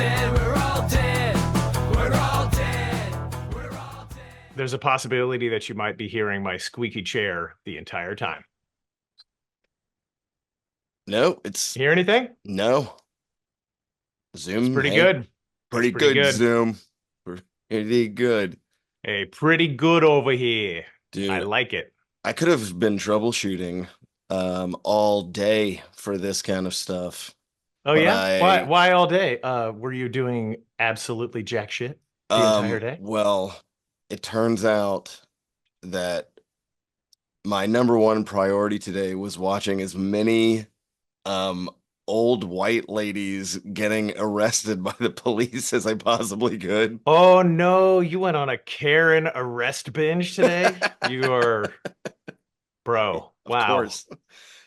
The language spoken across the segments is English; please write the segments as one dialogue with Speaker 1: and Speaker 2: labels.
Speaker 1: dead, we're all dead. We're all dead. We're all dead.
Speaker 2: There's a possibility that you might be hearing my squeaky chair the entire time.
Speaker 3: No, it's
Speaker 2: Hear anything?
Speaker 3: no.
Speaker 2: It's
Speaker 3: Zoom,
Speaker 2: pretty
Speaker 3: hey,
Speaker 2: good. It's
Speaker 3: pretty
Speaker 2: pretty
Speaker 3: good,
Speaker 2: good.
Speaker 3: Zoom. Pretty good.
Speaker 2: Hey, pretty good over here. I
Speaker 3: Dude,
Speaker 2: like it.
Speaker 3: I could have been troubleshooting all day for this kind of stuff.
Speaker 2: Oh
Speaker 3: But
Speaker 2: yeah? Why
Speaker 3: I
Speaker 2: why all day? Were you doing absolutely jack shit the entire day?
Speaker 3: well, it turns out that my number one priority today was watching as many um old white ladies getting arrested by the police as I possibly could.
Speaker 2: Oh no, you went on a Karen arrest binge today? You are, bro.
Speaker 3: Of
Speaker 2: Wow.
Speaker 3: course.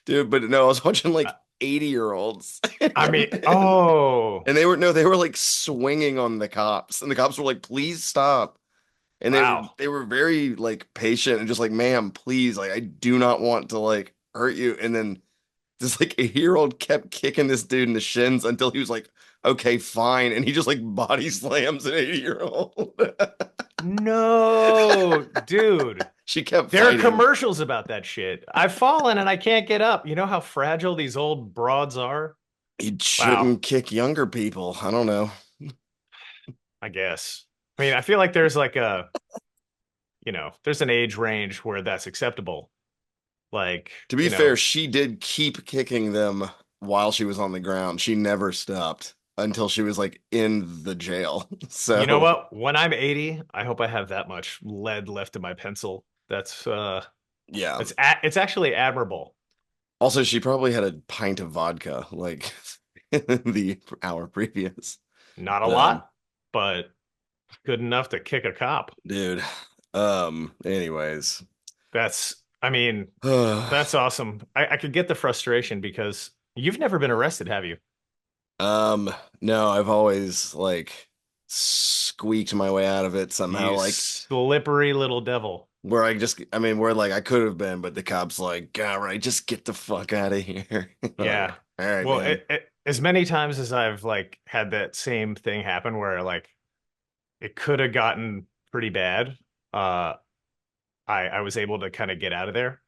Speaker 3: Dude, but no, I was watching
Speaker 2: Uh,
Speaker 3: like 80-year-olds.
Speaker 2: I mean,
Speaker 3: And
Speaker 2: oh,
Speaker 3: and they were like swinging on the cops. And the cops were like, please stop. And they were
Speaker 2: wow.
Speaker 3: they were very like patient and just like, ma'am, please, like I do not want to like hurt you. And then this like 8-year-old kept kicking this dude in the shins until he was like, okay, fine. And he just like body slams an 80-year-old.
Speaker 2: No, dude.
Speaker 3: She kept
Speaker 2: There are
Speaker 3: fighting.
Speaker 2: commercials about that shit. I've fallen and I can't get up. You know how fragile these old broads are?
Speaker 3: He
Speaker 2: Wow,
Speaker 3: shouldn't kick younger people. I don't know.
Speaker 2: I guess. I mean, I feel like there's like there's an age range where that's acceptable. Like,
Speaker 3: To be fair, she did keep kicking them while she was on the ground. She never stopped until she was like in the jail.
Speaker 2: you know
Speaker 3: So,
Speaker 2: what? When I'm 80, I hope I have that much lead left in my pencil.
Speaker 3: yeah.
Speaker 2: It's actually admirable.
Speaker 3: Also, she probably had a pint of vodka like the hour previous.
Speaker 2: Not a
Speaker 3: But
Speaker 2: lot, but good enough to kick a cop.
Speaker 3: dude, anyways.
Speaker 2: I mean, that's awesome. I could get the frustration because you've never been arrested, have you?
Speaker 3: No, I've always like squeaked my way out of it somehow,
Speaker 2: You
Speaker 3: like
Speaker 2: slippery little devil.
Speaker 3: where I mean, where like I could have been, but the cops like, all right, just get the fuck out of here. Like,
Speaker 2: Yeah.
Speaker 3: all right,
Speaker 2: Well,
Speaker 3: man.
Speaker 2: as many times as I've like had that same thing happen where like it could have gotten pretty bad, uh, I was able to kind of get out of there.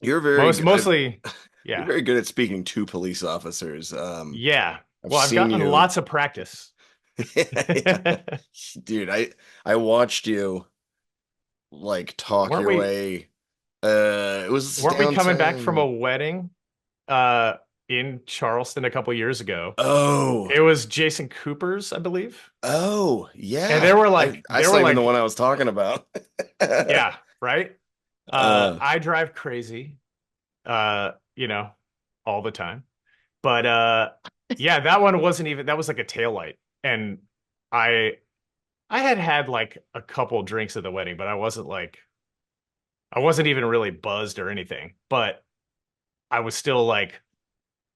Speaker 3: You're very good.
Speaker 2: Mostly,
Speaker 3: You're
Speaker 2: yeah,
Speaker 3: very good at speaking to police officers.
Speaker 2: yeah.
Speaker 3: I've
Speaker 2: Well, I've
Speaker 3: seen
Speaker 2: gotten
Speaker 3: you.
Speaker 2: lots of practice.
Speaker 3: Yeah. Dude, I watched you like talk
Speaker 2: Weren't
Speaker 3: your
Speaker 2: we
Speaker 3: way. It was
Speaker 2: weren't we coming back from a
Speaker 3: downtown.
Speaker 2: wedding in Charleston a couple years ago?
Speaker 3: Oh,
Speaker 2: It was Jason Cooper's, I believe.
Speaker 3: oh,
Speaker 2: And
Speaker 3: yeah. I
Speaker 2: there
Speaker 3: saw
Speaker 2: were
Speaker 3: even the
Speaker 2: like,
Speaker 3: one I was talking about.
Speaker 2: yeah, right?
Speaker 3: Uh,
Speaker 2: I drive crazy, you know, all the time. But yeah, that one wasn't even that was like a tail light. And I I had had like a couple drinks at the wedding, but I wasn't even really buzzed or anything. But I was still like,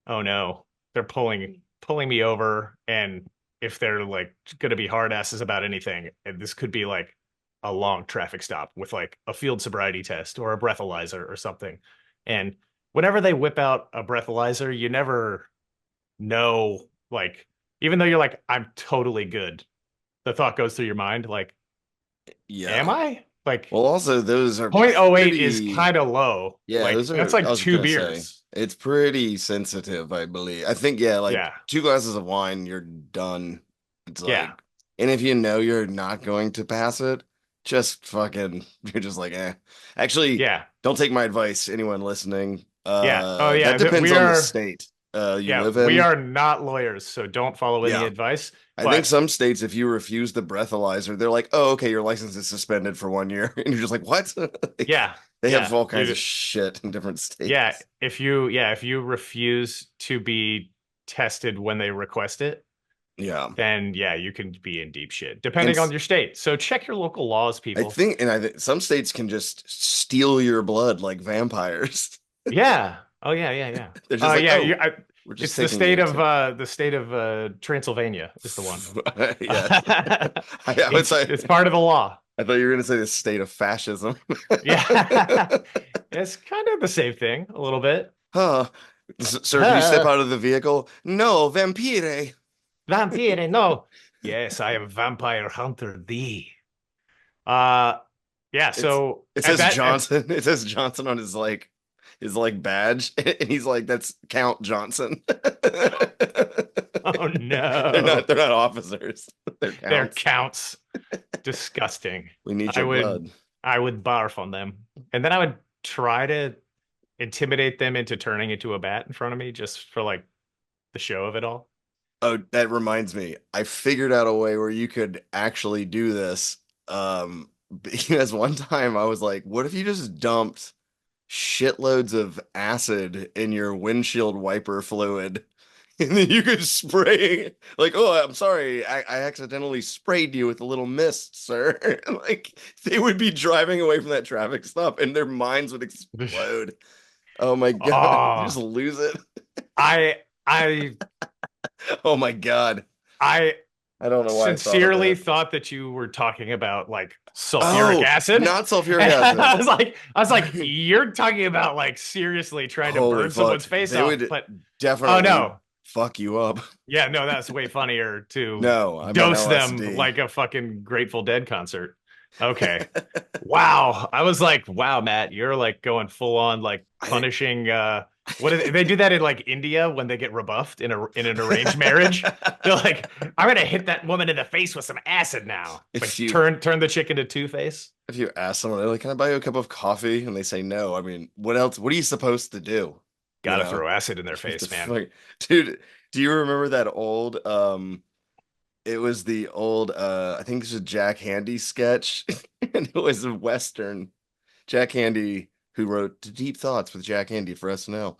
Speaker 2: oh no, they're pulling me over, and if they're like gonna be hard asses about anything, and this could be like a long traffic stop with like a field sobriety test or a breathalyzer or something. And whenever they whip out a breathalyzer, you never know, like, even though you're like, I'm totally good, the thought goes through your mind, like, am
Speaker 3: yeah.
Speaker 2: I? Like
Speaker 3: Well, also those are
Speaker 2: 0.08 is
Speaker 3: pretty.
Speaker 2: kind of low.
Speaker 3: Yeah,
Speaker 2: Like
Speaker 3: those
Speaker 2: that's
Speaker 3: are. I
Speaker 2: like
Speaker 3: was
Speaker 2: two
Speaker 3: gonna say
Speaker 2: beers.
Speaker 3: it's pretty sensitive, I believe. I think yeah, like
Speaker 2: Yeah.
Speaker 3: 2 glasses of wine, you're done. It's
Speaker 2: Yeah.
Speaker 3: like, and if you know you're not going to pass it, just fucking, you're just like, eh. Actually,
Speaker 2: Yeah.
Speaker 3: don't take my advice, anyone listening.
Speaker 2: Yeah. Oh
Speaker 3: That
Speaker 2: yeah.
Speaker 3: depends
Speaker 2: We
Speaker 3: on the
Speaker 2: are
Speaker 3: state you
Speaker 2: Yeah,
Speaker 3: live
Speaker 2: we
Speaker 3: in.
Speaker 2: are not lawyers, so don't follow any
Speaker 3: Yeah,
Speaker 2: advice.
Speaker 3: I think
Speaker 2: But
Speaker 3: some states, if you refuse the breathalyzer, they're like, oh, okay, your license is suspended for 1 year, and you're just like, what? Like,
Speaker 2: yeah,
Speaker 3: they have
Speaker 2: yeah,
Speaker 3: all kinds of shit in different
Speaker 2: yeah,
Speaker 3: states.
Speaker 2: if you refuse to be tested when they request it,
Speaker 3: Yeah.
Speaker 2: then yeah, you can be in deep shit,
Speaker 3: And
Speaker 2: depending on your state. So check your local laws,
Speaker 3: I
Speaker 2: people.
Speaker 3: think, and some states can just steal your blood like vampires.
Speaker 2: Yeah. Oh yeah, yeah, yeah.
Speaker 3: They're just like,
Speaker 2: Yeah,
Speaker 3: oh, we're just
Speaker 2: it's
Speaker 3: taking you to.
Speaker 2: the state of Transylvania is the one.
Speaker 3: Yeah. I would say,
Speaker 2: It's part of the law.
Speaker 3: I thought you were going to say the state of fascism.
Speaker 2: Yeah. It's kind of the same thing, a little bit.
Speaker 3: Huh. Sir, can you step out of the vehicle? No, vampire.
Speaker 2: Vampire, no. Yes, I am vampire hunter D. Uh yeah,
Speaker 3: It's
Speaker 2: so
Speaker 3: it
Speaker 2: at
Speaker 3: says
Speaker 2: that at,
Speaker 3: Johnson. It says Johnson on his like badge, and he's like, "That's Count Johnson."
Speaker 2: oh
Speaker 3: They're
Speaker 2: no.
Speaker 3: not officers. They're
Speaker 2: They're
Speaker 3: counts.
Speaker 2: counts. Disgusting.
Speaker 3: We need
Speaker 2: I
Speaker 3: your
Speaker 2: would
Speaker 3: blood.
Speaker 2: I would barf on them. And then I would try to intimidate them into turning into a bat in front of me just for like the show of it all.
Speaker 3: Oh, that reminds me. I figured out a way where you could actually do this. Because one time I was like, what if you just dumped shitloads of acid in your windshield wiper fluid? And then you could spray like, oh, I'm sorry, I accidentally sprayed you with a little mist, sir. Like they would be driving away from that traffic stop and their minds would explode. Oh my God, you just
Speaker 2: Oh,
Speaker 3: lose it.
Speaker 2: I
Speaker 3: Oh my God.
Speaker 2: I
Speaker 3: I don't know why I thought of
Speaker 2: sincerely
Speaker 3: that.
Speaker 2: thought that you were talking about like sulfuric
Speaker 3: Oh,
Speaker 2: acid.
Speaker 3: not sulfuric
Speaker 2: And
Speaker 3: acid.
Speaker 2: I was like, you're talking about like seriously trying to
Speaker 3: Holy
Speaker 2: burn
Speaker 3: fuck.
Speaker 2: someone's face
Speaker 3: They
Speaker 2: off.
Speaker 3: would
Speaker 2: But oh
Speaker 3: definitely
Speaker 2: no.
Speaker 3: fuck you up.
Speaker 2: Yeah, no, that's way funnier to
Speaker 3: No, I meant
Speaker 2: dose them
Speaker 3: LSD.
Speaker 2: like a fucking Grateful Dead concert. Okay. Wow. I was like, wow, Matt, you're like going full on like
Speaker 3: I
Speaker 2: punishing what is they do that in like India when they get rebuffed in an arranged marriage. They're like, I'm gonna hit that woman in the face with some acid now. But
Speaker 3: if you
Speaker 2: turn the chick into Two-Face.
Speaker 3: if you ask someone, they're like, "Can I buy you a cup of coffee?" and they say no, I mean, what else? What are you supposed to do? You
Speaker 2: Gotta
Speaker 3: know,
Speaker 2: throw acid in their
Speaker 3: you have to
Speaker 2: face, man.
Speaker 3: fuck- dude. Do you remember that old? It was the old. I think this was a Jack Handy sketch, and it was a Western. Jack Handy, who wrote Deep Thoughts with Jack Handy for SNL.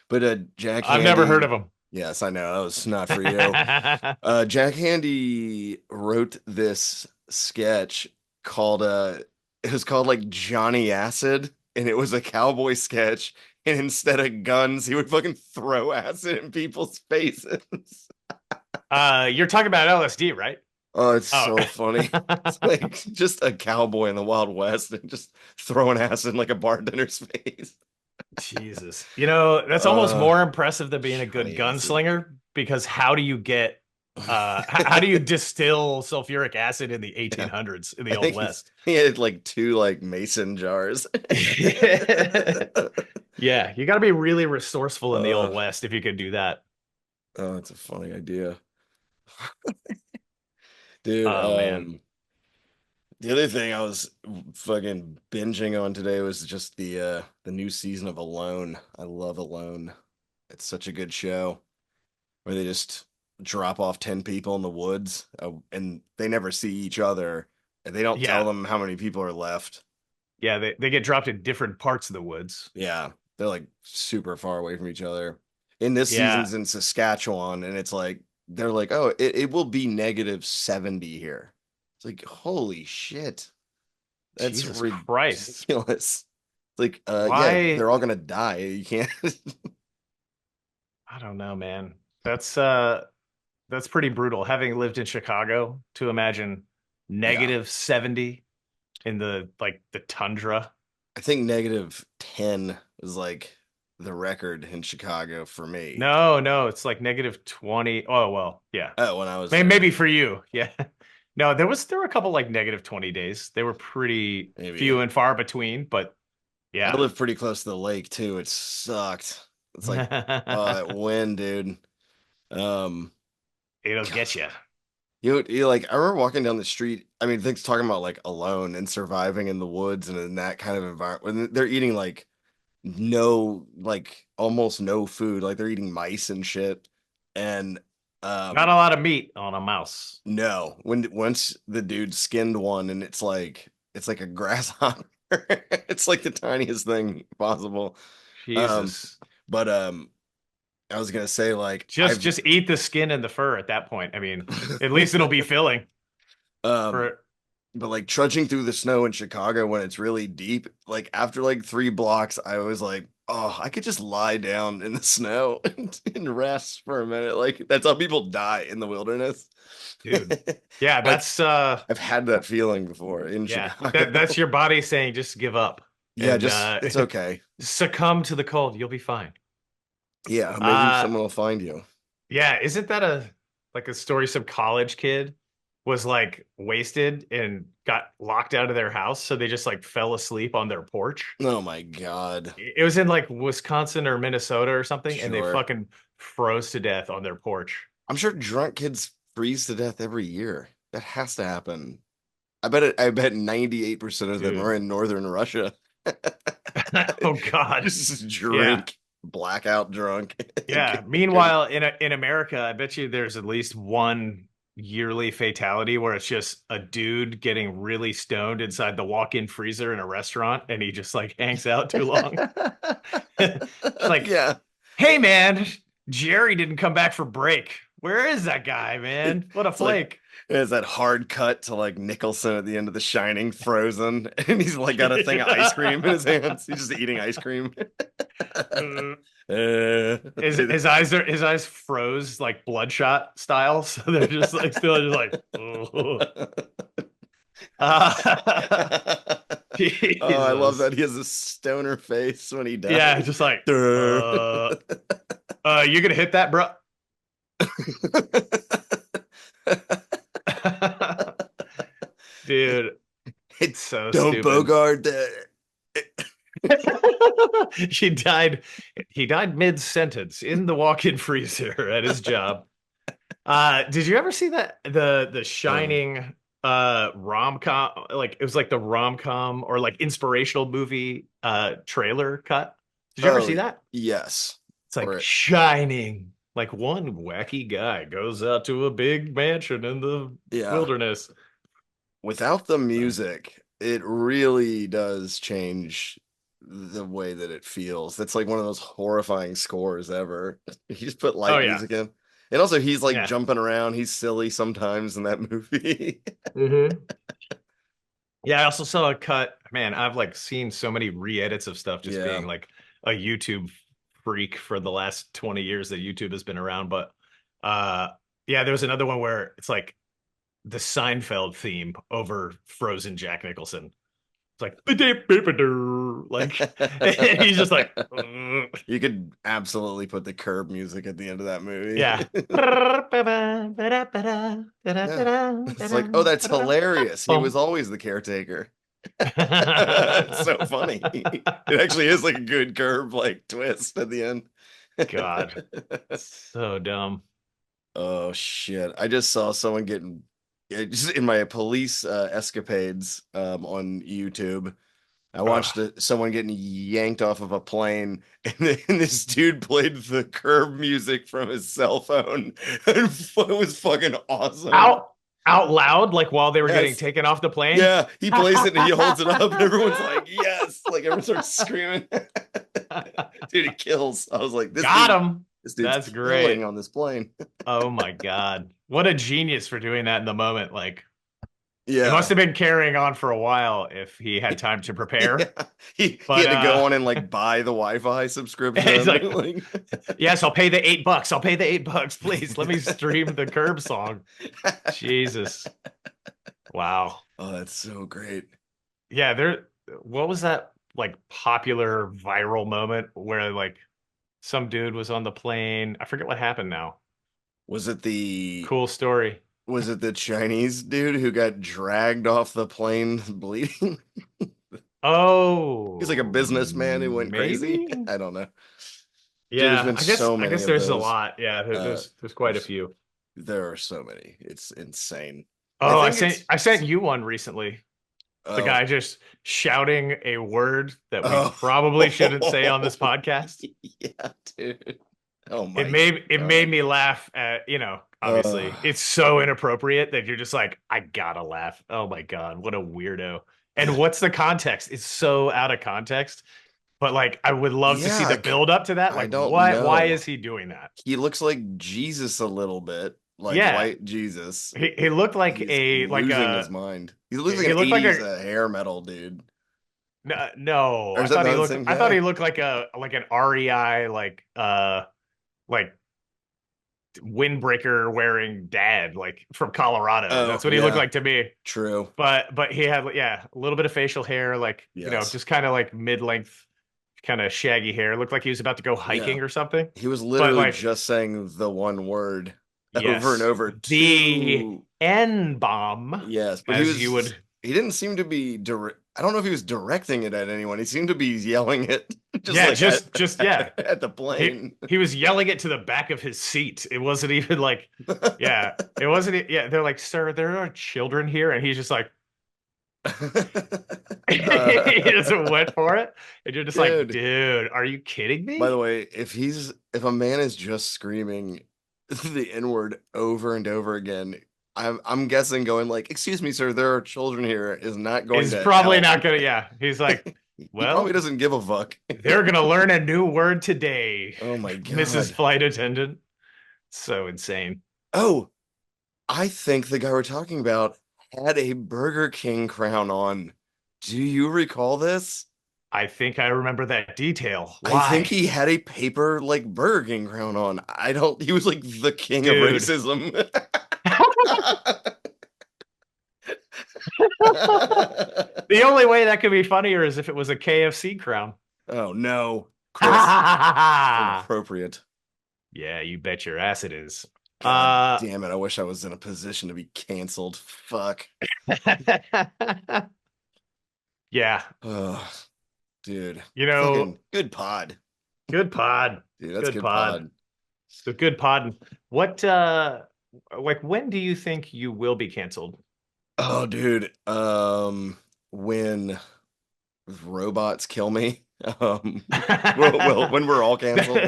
Speaker 3: But Jack
Speaker 2: I've never heard
Speaker 3: Handy,
Speaker 2: of him.
Speaker 3: yes, I know that was not for you. Jack Handy wrote this sketch called it was called like Johnny Acid, and it was a cowboy sketch. And instead of guns, he would fucking throw acid in people's faces.
Speaker 2: You're talking about LSD, right?
Speaker 3: Oh, it's
Speaker 2: Oh.
Speaker 3: so funny. It's like just a cowboy in the Wild West and just throwing acid in like a bartender's face.
Speaker 2: Jesus. You know, that's almost
Speaker 3: Uh,
Speaker 2: more impressive than being a good
Speaker 3: Johnny Acid.
Speaker 2: gunslinger because how do you get how do you distill sulfuric acid in the
Speaker 3: Yeah.
Speaker 2: 1800s in
Speaker 3: I
Speaker 2: the Old
Speaker 3: think
Speaker 2: West?
Speaker 3: he had like two like mason jars.
Speaker 2: Yeah, you got to be really resourceful in the Old
Speaker 3: Uh,
Speaker 2: West if you could do that.
Speaker 3: oh, that's a funny idea. Dude,
Speaker 2: Oh man.
Speaker 3: the other thing I was fucking binging on today was just the new season of Alone. I love Alone. It's such a good show where they just drop off 10 people in the woods and they never see each other and they don't tell
Speaker 2: Yeah.
Speaker 3: them how many people are left.
Speaker 2: Yeah, they get dropped in different parts of the woods.
Speaker 3: Yeah, they're like super far away from each other. In this
Speaker 2: Yeah.
Speaker 3: season's in Saskatchewan, and it's like they're like, oh, it will be -70 here. It's like, holy shit, that's
Speaker 2: Jesus Christ.
Speaker 3: ridiculous. It's like, yeah,
Speaker 2: Why?
Speaker 3: they're all gonna die. You can't.
Speaker 2: I don't know, man. That's pretty brutal. Having lived in Chicago, to imagine
Speaker 3: Yeah,
Speaker 2: -70 in the like the tundra.
Speaker 3: I think -10 was like the record in Chicago for me.
Speaker 2: No, no, it's like -20. Oh, well, yeah.
Speaker 3: Oh, when I was there,
Speaker 2: Maybe for you. Yeah. No, there were a couple like -20 days. They were pretty
Speaker 3: maybe
Speaker 2: few and far between, but
Speaker 3: I
Speaker 2: yeah.
Speaker 3: live pretty close to the lake too. It sucked. It's like, oh, that wind, dude. Um,
Speaker 2: It'll get you.
Speaker 3: you like I remember walking down the street. I mean, things talking about like alone and surviving in the woods and in that kind of environment when they're eating like no, like almost no food, like they're eating mice and shit. And
Speaker 2: Not a lot of meat on a mouse.
Speaker 3: no, when once the dude skinned one and it's like a grasshopper. It's like the tiniest thing possible. Um,
Speaker 2: Jesus.
Speaker 3: but I was gonna say like
Speaker 2: Just eat the skin and the fur at that point. I mean, at least it'll be filling
Speaker 3: um
Speaker 2: for
Speaker 3: but like trudging through the snow in Chicago when it's really deep, like after like 3 blocks, I was like, oh, I could just lie down in the snow and rest for a minute. Like that's how people die in the wilderness.
Speaker 2: dude. Yeah,
Speaker 3: Like
Speaker 2: that's
Speaker 3: I've had that feeling before in
Speaker 2: yeah.
Speaker 3: Chicago.
Speaker 2: That's your body saying just give up
Speaker 3: Yeah,
Speaker 2: and
Speaker 3: just it's okay.
Speaker 2: succumb to the cold. You'll be fine.
Speaker 3: Yeah, maybe
Speaker 2: Uh
Speaker 3: someone will find you.
Speaker 2: yeah, isn't that a like a story some college kid was like wasted and got locked out of their house, so they just like fell asleep on their porch.
Speaker 3: Oh my God.
Speaker 2: It was in like Wisconsin or Minnesota or something, and they
Speaker 3: Sure.
Speaker 2: fucking froze to death on their porch.
Speaker 3: I'm sure drunk kids freeze to death every year. That has to happen. I bet 98% of them
Speaker 2: Dude.
Speaker 3: are in northern Russia.
Speaker 2: Oh God.
Speaker 3: Just
Speaker 2: Yeah.
Speaker 3: drink, blackout drunk.
Speaker 2: Yeah. Meanwhile, in America, I bet you there's at least one yearly fatality where it's just a dude getting really stoned inside the walk-in freezer in a restaurant, and he just like hangs out too long. It's like,
Speaker 3: Yeah.
Speaker 2: hey man, Jerry didn't come back for break. Where is that guy, man? What a
Speaker 3: It's like-
Speaker 2: flake.
Speaker 3: There's that hard cut to like Nicholson at the end of The Shining, frozen, and he's like got a thing of ice cream in his hands. He's just eating ice cream.
Speaker 2: His eyes froze like bloodshot style, so they're just like still just like oh,
Speaker 3: I love
Speaker 2: Jesus.
Speaker 3: that he has a stoner face when he dies.
Speaker 2: Yeah, just like you gonna hit that, bro? Dude, it's so
Speaker 3: Don't
Speaker 2: stupid.
Speaker 3: Bogart that.
Speaker 2: He died mid-sentence in the walk-in freezer at his job. Did you ever see that the Shining rom-com, like it was like the rom-com or like inspirational movie trailer cut? Did you ever see that?
Speaker 3: Yes.
Speaker 2: It's like
Speaker 3: Or-
Speaker 2: Shining. Like one wacky guy goes out to a big mansion in the
Speaker 3: Yeah.
Speaker 2: wilderness.
Speaker 3: Without the music, it really does change the way that it feels. That's like one of those horrifying scores ever. You just put light
Speaker 2: Oh, yeah.
Speaker 3: music in. And also he's like
Speaker 2: Yeah.
Speaker 3: jumping around. He's silly sometimes in that movie.
Speaker 2: Mm-hmm. Yeah, I also saw a cut. Man, I've like seen so many re-edits of stuff just
Speaker 3: Yeah.
Speaker 2: being like a YouTube freak for the last 20 years that YouTube has been around. But yeah, there was another one where it's like the Seinfeld theme over Frozen Jack Nicholson. It's like like he's just like
Speaker 3: You could absolutely put the Curb music at the end of that movie.
Speaker 2: yeah.
Speaker 3: It's like, oh, that's hilarious. He was always the caretaker. It's so funny. It actually is like a good Curb like twist at the end.
Speaker 2: God, so dumb.
Speaker 3: Oh shit. I just saw someone getting just in my police escapades on YouTube. I watched someone getting yanked off of a plane, and then this dude played the Curb music from his cell phone. And it was fucking awesome.
Speaker 2: Out loud, like while they were getting
Speaker 3: Yes.
Speaker 2: taken off the plane.
Speaker 3: Yeah, he plays it and he holds it up, and everyone's like, yes. Like everyone starts screaming. Dude, it kills. I was like,
Speaker 2: Got him.
Speaker 3: This dude's
Speaker 2: That's great.
Speaker 3: killing on this plane.
Speaker 2: Oh my God. What a genius for doing that in the moment. Like,
Speaker 3: Yeah.
Speaker 2: it must have been carrying on for a while if he had time to prepare.
Speaker 3: Yeah. He
Speaker 2: But,
Speaker 3: had to go on and like buy the Wi-Fi subscription.
Speaker 2: He's like,
Speaker 3: Like-
Speaker 2: Yes, I'll pay the $8. I'll pay the $8, please. Let me stream the Curb song. Jesus. Wow.
Speaker 3: Oh, that's so great.
Speaker 2: Yeah, what was that like popular viral moment where like some dude was on the plane? I forget what happened now.
Speaker 3: Was it the
Speaker 2: Cool story.
Speaker 3: was it the Chinese dude who got dragged off the plane bleeding?
Speaker 2: Oh,
Speaker 3: He's like a businessman who went crazy.
Speaker 2: maybe?
Speaker 3: I don't know.
Speaker 2: Yeah,
Speaker 3: been
Speaker 2: I guess
Speaker 3: so
Speaker 2: I
Speaker 3: many
Speaker 2: guess
Speaker 3: of
Speaker 2: there's a
Speaker 3: those.
Speaker 2: lot. Yeah, there's quite a few.
Speaker 3: There are so many. It's insane.
Speaker 2: Oh, I
Speaker 3: think
Speaker 2: sent you one recently. The
Speaker 3: Oh.
Speaker 2: guy just shouting a word that we
Speaker 3: Oh.
Speaker 2: probably shouldn't say on this podcast.
Speaker 3: Yeah, dude. Oh my.
Speaker 2: It made
Speaker 3: God.
Speaker 2: me laugh at, obviously
Speaker 3: Ugh.
Speaker 2: it's so inappropriate that you're just like, I gotta laugh. Oh my God, what a weirdo. And what's the context? It's so out of context. But like I would love to see
Speaker 3: Yeah,
Speaker 2: the build up to that.
Speaker 3: I
Speaker 2: Like
Speaker 3: don't
Speaker 2: why
Speaker 3: know.
Speaker 2: is he doing that?
Speaker 3: He looks like Jesus a little bit, like
Speaker 2: Yeah.
Speaker 3: white Jesus.
Speaker 2: He looked like
Speaker 3: He's
Speaker 2: a
Speaker 3: losing his mind. He looks like
Speaker 2: he
Speaker 3: an
Speaker 2: looked like
Speaker 3: 80s hair metal dude.
Speaker 2: no.
Speaker 3: Or
Speaker 2: I
Speaker 3: is that
Speaker 2: thought he
Speaker 3: not the
Speaker 2: looked
Speaker 3: same
Speaker 2: I thought
Speaker 3: guy?
Speaker 2: he looked like an REI like windbreaker wearing dad like from Colorado.
Speaker 3: Oh,
Speaker 2: That's what he looked
Speaker 3: yeah.
Speaker 2: like to me.
Speaker 3: True.
Speaker 2: But he had a little bit of facial hair, like
Speaker 3: Yes.
Speaker 2: just kind of like mid-length, kind of shaggy hair. Looked like he was about to go hiking or something.
Speaker 3: He was literally
Speaker 2: like-
Speaker 3: just saying the one word. over and
Speaker 2: Yes.
Speaker 3: over
Speaker 2: The
Speaker 3: to
Speaker 2: N bomb,
Speaker 3: yes, but
Speaker 2: as you would.
Speaker 3: he didn't seem to be I don't know if he was directing it at anyone. He seemed to be yelling it just
Speaker 2: Yeah,
Speaker 3: like
Speaker 2: just yeah.
Speaker 3: at the
Speaker 2: He
Speaker 3: plane.
Speaker 2: he was yelling it to the back of his seat. It wasn't even like, yeah, it wasn't. Yeah, they're like, sir, there are children here, and he's just like, he
Speaker 3: Uh,
Speaker 2: just went for it, and you're just like,
Speaker 3: dude,
Speaker 2: dude, are you kidding
Speaker 3: by the
Speaker 2: me?
Speaker 3: way, if a man is just screaming the N word over and over again, I'm guessing going like, "Excuse me, sir, there are children here," is not going
Speaker 2: Is
Speaker 3: to
Speaker 2: probably
Speaker 3: help.
Speaker 2: not gonna. Yeah, he's like,
Speaker 3: He probably
Speaker 2: well,
Speaker 3: doesn't give a fuck.
Speaker 2: they're gonna learn a new word today,
Speaker 3: Oh my
Speaker 2: Mrs.
Speaker 3: God.
Speaker 2: Flight Attendant. So insane.
Speaker 3: Oh, I think the guy we're talking about had a Burger King crown on. Do you recall this?
Speaker 2: I think I remember that detail.
Speaker 3: I think
Speaker 2: Why?
Speaker 3: he had a paper like Burger King crown on. I don't, he was like the king of
Speaker 2: Dude.
Speaker 3: racism.
Speaker 2: The only way that could be funnier is if it was a KFC crown.
Speaker 3: Oh no, Chris, inappropriate.
Speaker 2: Yeah, you bet your ass it is.
Speaker 3: God
Speaker 2: Uh,
Speaker 3: damn it. I wish I was in a position to be canceled. Fuck.
Speaker 2: yeah,
Speaker 3: Oh, dude.
Speaker 2: you know,
Speaker 3: Fucking good pod.
Speaker 2: good pod,
Speaker 3: Dude, that's
Speaker 2: good
Speaker 3: good
Speaker 2: pod.
Speaker 3: pod.
Speaker 2: So good pod. What, like, when do you think you will be canceled?
Speaker 3: Oh, dude. When robots kill me. When we're all canceled.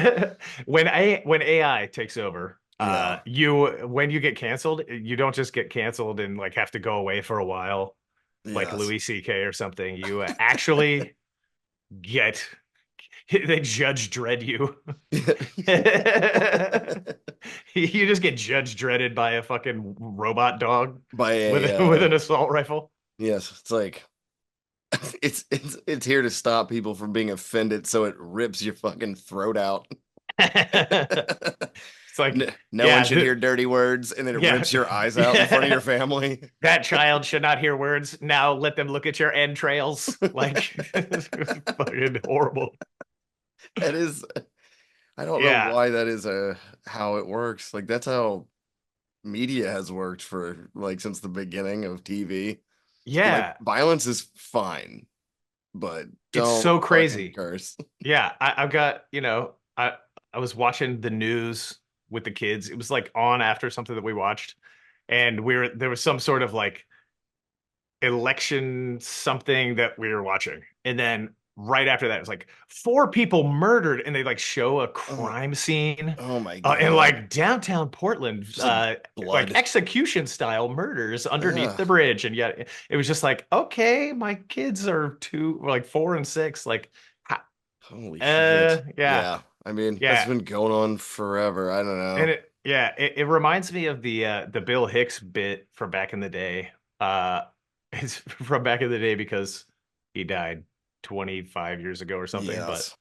Speaker 2: When AI takes over,
Speaker 3: Yeah.
Speaker 2: when you get canceled, you don't just get canceled and like have to go away for a while, like
Speaker 3: Yes.
Speaker 2: Louis C.K. or something. You actually get they Judge Dredd you. You just get Judge Dreaded by a fucking robot dog
Speaker 3: By
Speaker 2: with
Speaker 3: a
Speaker 2: with an assault rifle.
Speaker 3: yes, it's like it's here to stop people from being offended, so it rips your fucking throat out.
Speaker 2: It's like,
Speaker 3: No one
Speaker 2: yeah,
Speaker 3: should hear dirty words, and then it
Speaker 2: yeah,
Speaker 3: rips your eyes out in front of your
Speaker 2: yeah.
Speaker 3: family.
Speaker 2: That child should not hear words. Now let them look at your entrails. Like, it's fucking horrible.
Speaker 3: That is, I don't know
Speaker 2: Yeah,
Speaker 3: why that is how it works. Like that's how media has worked for like since the beginning of TV. Like
Speaker 2: yeah.
Speaker 3: violence is fine, but
Speaker 2: It's
Speaker 3: don't
Speaker 2: so
Speaker 3: fucking
Speaker 2: crazy.
Speaker 3: curse.
Speaker 2: Yeah, I've got, I was watching the news with the kids. It was like on after something that we watched, and there was some sort of like election something that we were watching. And then right after that, it was like four people murdered, and they like show a
Speaker 3: Oh,
Speaker 2: crime scene
Speaker 3: oh my
Speaker 2: in
Speaker 3: God.
Speaker 2: like downtown Portland,
Speaker 3: Just like
Speaker 2: like
Speaker 3: blood.
Speaker 2: execution style murders underneath
Speaker 3: Ugh.
Speaker 2: the bridge. And yet it was just like, okay, my kids are two, like 4 and 6. Like,
Speaker 3: Holy shit.
Speaker 2: yeah,
Speaker 3: Yeah. I mean, that's
Speaker 2: yeah.
Speaker 3: been going on forever. I don't
Speaker 2: And
Speaker 3: know.
Speaker 2: it reminds me of the Bill Hicks bit from back in the day. Uh, it's from back in the day because he died 25 years ago or something.
Speaker 3: Yes.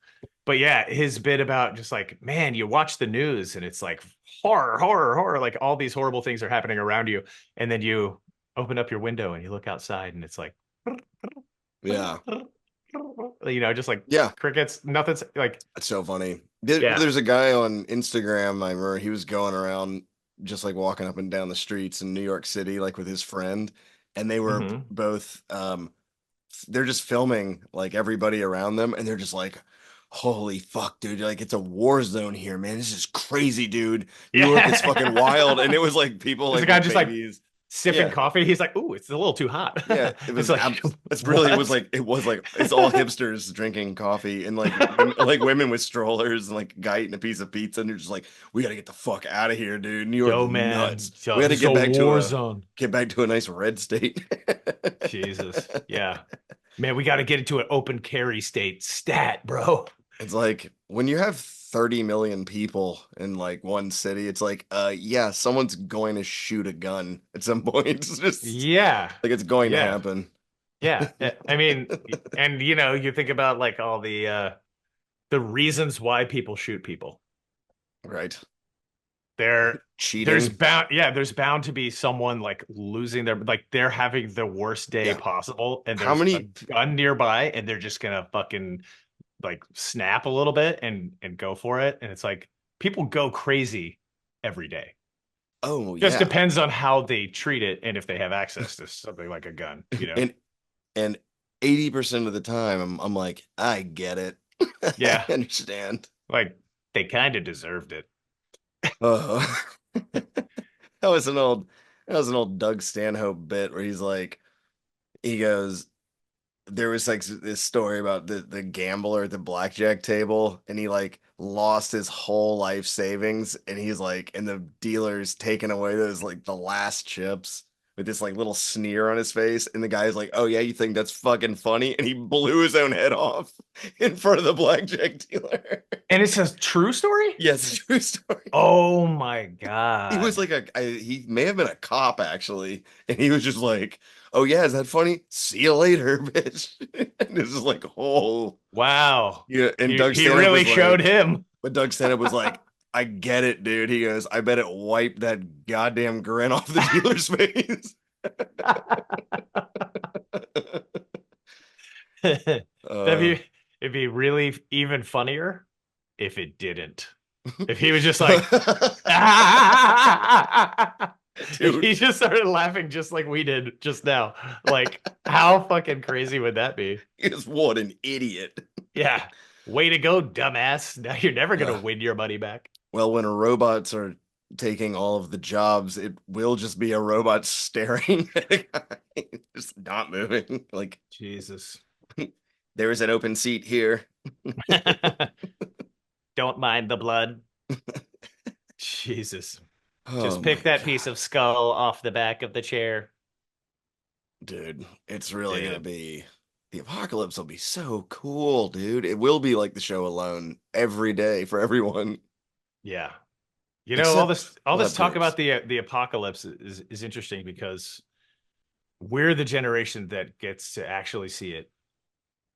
Speaker 2: But yeah, his bit about just like, man, you watch the news and it's like horror, horror, horror, like all these horrible things are happening around you, and then you open up your window and you look outside and it's like,
Speaker 3: Yeah.
Speaker 2: just like
Speaker 3: Yeah.
Speaker 2: crickets, nothing's like,
Speaker 3: It's so funny.
Speaker 2: yeah.
Speaker 3: There's a guy on Instagram, I remember he was going around just like walking up and down the streets in New York City, like with his friend, and they were
Speaker 2: Hmm.
Speaker 3: both they're just filming like everybody around them, and they're just like, holy fuck, dude, like it's a war zone here, man. This is crazy, dude. New York is fucking wild. And
Speaker 2: Yeah.
Speaker 3: it was like people
Speaker 2: There's a
Speaker 3: like
Speaker 2: guy
Speaker 3: with
Speaker 2: just like
Speaker 3: babies.
Speaker 2: sipping
Speaker 3: Yeah.
Speaker 2: coffee. He's like, "Ooh, it's a little too hot."
Speaker 3: Yeah,
Speaker 2: It's like,
Speaker 3: it's really
Speaker 2: what?
Speaker 3: it's all hipsters drinking coffee and like like women with strollers and like a guy eating a piece of pizza and you're just like, we got to get the fuck out of here, dude. New York's
Speaker 2: Yo, man,
Speaker 3: nuts.
Speaker 2: yo,
Speaker 3: We got to
Speaker 2: this is a war zone.
Speaker 3: get back to a nice red state.
Speaker 2: Jesus, yeah, man, we got to get into an open carry state. Stat, bro.
Speaker 3: It's like when you have 30 million people in like one city, it's like, yeah, someone's going to shoot a gun at some point. It's just
Speaker 2: Yeah,
Speaker 3: like it's going to
Speaker 2: yeah,
Speaker 3: happen.
Speaker 2: yeah. I mean, and you think about like all the reasons why people shoot people.
Speaker 3: Right.
Speaker 2: There, there's
Speaker 3: Cheating.
Speaker 2: bound, yeah, there's bound to be someone like losing their, like they're having the worst day
Speaker 3: Yeah.
Speaker 2: possible, and
Speaker 3: How
Speaker 2: there's a
Speaker 3: many
Speaker 2: gun nearby, and they're just gonna fucking like snap a little bit and go for it, and it's like people go crazy every day.
Speaker 3: Oh
Speaker 2: Just
Speaker 3: yeah.
Speaker 2: depends on how they treat it and if they have access to something like a gun, you know?
Speaker 3: And and 80% of the time I'm like, I get it. I
Speaker 2: Yeah,
Speaker 3: understand.
Speaker 2: like they kind of deserved it.
Speaker 3: Oh. That was an old that was an old Doug Stanhope bit where he goes, there was like this story about the gambler at the blackjack table, and he like lost his whole life savings, and he's like, and the dealer's taking away those like the last chips with this like little sneer on his face, and the guy's like, oh yeah, you think that's fucking funny? And he blew his own head off in front of the blackjack dealer.
Speaker 2: And it's a true story?
Speaker 3: Yes, true story.
Speaker 2: Oh my
Speaker 3: He was
Speaker 2: God.
Speaker 3: like he may have been a cop actually, and he was just like, "Oh yeah, is that funny? See you later, bitch." And this is like, oh
Speaker 2: Wow.
Speaker 3: yeah. And Doug
Speaker 2: He
Speaker 3: Stanhope
Speaker 2: really
Speaker 3: was
Speaker 2: showed
Speaker 3: like,
Speaker 2: him.
Speaker 3: but Doug Stanhope was like, "I get it, dude." He goes, "I bet it wiped that goddamn grin off the dealer's face."
Speaker 2: That'd
Speaker 3: Uh,
Speaker 2: be it'd be really even funnier if it didn't. If he was just like, if
Speaker 3: dude,
Speaker 2: he just started laughing just like we did just now. Like, how fucking crazy would that be?
Speaker 3: he goes, "What an idiot."
Speaker 2: Yeah. Way to go, dumbass. Now you're never gonna
Speaker 3: Uh,
Speaker 2: win your money back.
Speaker 3: Well, when robots are taking all of the jobs, it will just be a robot staring at a guy, just not moving. Like,
Speaker 2: Jesus.
Speaker 3: there is an open seat here.
Speaker 2: Don't mind the blood. Jesus.
Speaker 3: Oh
Speaker 2: Just pick
Speaker 3: my
Speaker 2: that piece
Speaker 3: God.
Speaker 2: of skull off the back of the chair.
Speaker 3: Dude, it's really gonna
Speaker 2: Dude.
Speaker 3: be the apocalypse will be so cool, dude. It will be like the show alone every day for everyone.
Speaker 2: Yeah. You know, all
Speaker 3: Except
Speaker 2: this all
Speaker 3: we'll
Speaker 2: this
Speaker 3: have
Speaker 2: talk
Speaker 3: drinks.
Speaker 2: about the apocalypse is interesting because we're the generation that gets to actually see it.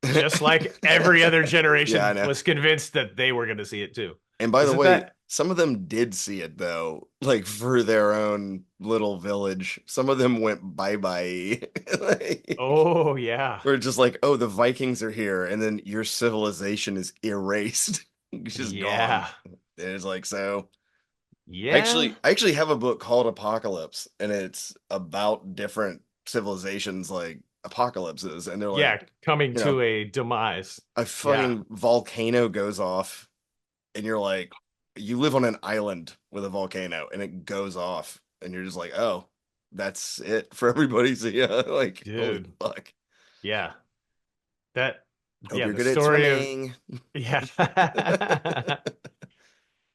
Speaker 2: Just like every other
Speaker 3: Yeah, I
Speaker 2: generation
Speaker 3: know.
Speaker 2: was convinced that they were going to see it too.
Speaker 3: And by the
Speaker 2: Isn't
Speaker 3: way,
Speaker 2: that?
Speaker 3: some of them did see it though, like for their own little village. Some of them went bye-bye. Like,
Speaker 2: Oh yeah.
Speaker 3: we're just like, oh, the Vikings are here, and then your civilization is erased. It's just gone.
Speaker 2: Yeah.
Speaker 3: And it's like, so
Speaker 2: Yeah.
Speaker 3: I actually have a book called Apocalypse, and it's about different civilizations like apocalypses, and they're
Speaker 2: Yeah,
Speaker 3: like,
Speaker 2: coming
Speaker 3: you know,
Speaker 2: to a demise.
Speaker 3: a
Speaker 2: Yeah.
Speaker 3: fucking volcano goes off, and you're like, you live on an island with a volcano, and it goes off, and you're just like, oh, that's it for everybody. So yeah, like, holy
Speaker 2: Dude.
Speaker 3: fuck.
Speaker 2: Yeah. That
Speaker 3: Hope
Speaker 2: yeah,
Speaker 3: you're
Speaker 2: the
Speaker 3: good at
Speaker 2: story of
Speaker 3: swimming.
Speaker 2: yeah.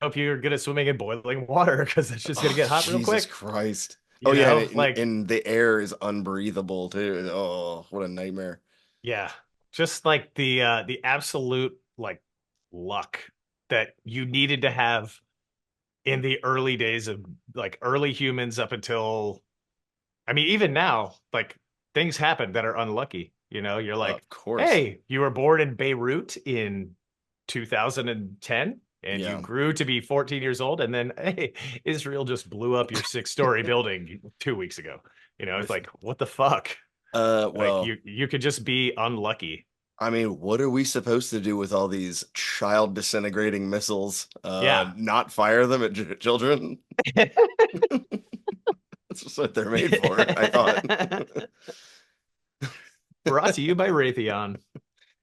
Speaker 2: Hope you're good at swimming in boiling water because it's just gonna
Speaker 3: Oh,
Speaker 2: get hot real
Speaker 3: Jesus
Speaker 2: quick.
Speaker 3: Christ. Oh
Speaker 2: You
Speaker 3: yeah,
Speaker 2: know, like
Speaker 3: and the air is unbreathable too. Oh, what a nightmare.
Speaker 2: yeah, just like the absolute like luck that you needed to have in the early days of like early humans up until I mean even now like things happen that are unlucky. You know, you're like,
Speaker 3: Of course.
Speaker 2: "Hey, you were born in Beirut in 2010 and you
Speaker 3: Yeah.
Speaker 2: grew to be 14 years old and then hey, Israel just blew up your six-story building 2 weeks ago." You know, it's
Speaker 3: With
Speaker 2: like, "What the fuck?" Like
Speaker 3: well,
Speaker 2: you could just be unlucky.
Speaker 3: I mean, what are we supposed to do with all these child disintegrating missiles?
Speaker 2: Yeah.
Speaker 3: Not fire them at children? That's what they're made for, I thought.
Speaker 2: Brought to you by Raytheon.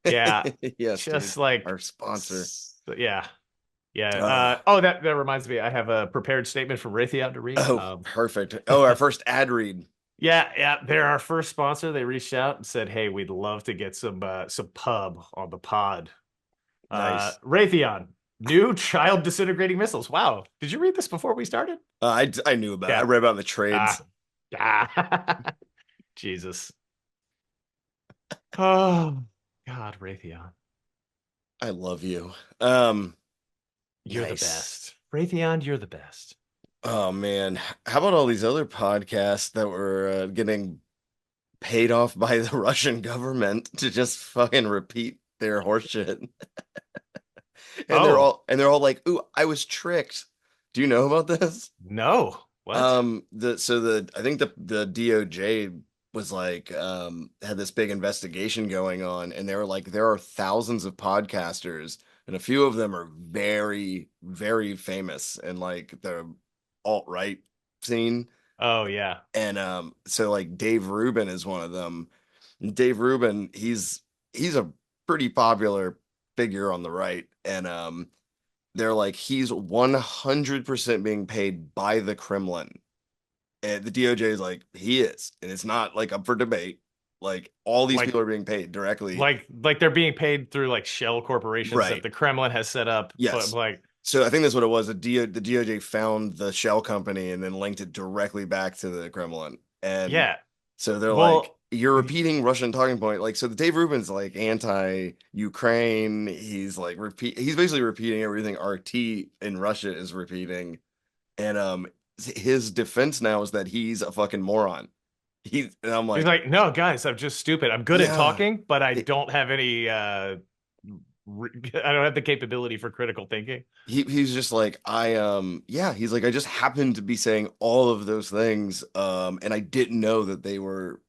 Speaker 2: Yeah,
Speaker 3: Yes, dude.
Speaker 2: just like
Speaker 3: Our sponsor.
Speaker 2: yeah. Yeah.
Speaker 3: Uh,
Speaker 2: Oh, that reminds me. I have a prepared statement from Raytheon to read.
Speaker 3: oh, perfect. Oh, our first ad read.
Speaker 2: Yeah, yeah. They're our first sponsor. They reached out and said, "Hey, we'd love to get some pub on the pod."
Speaker 3: Nice.
Speaker 2: Raytheon, new child disintegrating missiles. Wow. Did you read this before we started?
Speaker 3: I knew about it. I
Speaker 2: Yeah.
Speaker 3: read about the trades.
Speaker 2: Ah. Ah. Jesus. Oh God, Raytheon.
Speaker 3: I love you.
Speaker 2: You're the
Speaker 3: Nice.
Speaker 2: best. Raytheon, you're the best.
Speaker 3: Oh man, how about all these other podcasts that were getting paid off by the Russian government to just fucking repeat their horseshit?
Speaker 2: Oh,
Speaker 3: And they're all like, "Ooh, I was tricked." Do you know about this?
Speaker 2: no. What?
Speaker 3: The I think the DOJ was like had this big investigation going on, and they were like, there are thousands of podcasters, and a few of them are very, very famous and like the alt-right scene.
Speaker 2: Oh yeah.
Speaker 3: And so like Dave Rubin is one of them. And Dave Rubin, he's a pretty popular figure on the right. And they're like he's 100% being paid by the Kremlin. And the DOJ is like, he is. And it's not like up for debate. Like all these
Speaker 2: Like
Speaker 3: people are being paid directly.
Speaker 2: like they're being paid through like shell corporations that
Speaker 3: Right.
Speaker 2: the Kremlin has set up. But
Speaker 3: Yes.
Speaker 2: like,
Speaker 3: So I think that's what it was. The DOJ found the shell company and then linked it directly back to the Kremlin. And
Speaker 2: yeah.
Speaker 3: so they're like,
Speaker 2: Well,
Speaker 3: you're repeating Russian talking point. Like, so the Dave Rubin's like anti-Ukraine. He's basically repeating everything RT in Russia is repeating. And his defense now is that he's a fucking moron. And I'm
Speaker 2: he's
Speaker 3: like,
Speaker 2: like, no, guys, I'm just stupid. I'm good at
Speaker 3: yeah.
Speaker 2: talking, but I
Speaker 3: It-
Speaker 2: don't have any I don't have the capability for critical thinking.
Speaker 3: he's just like yeah, he's like I just happened to be saying all of those things and I didn't know that they were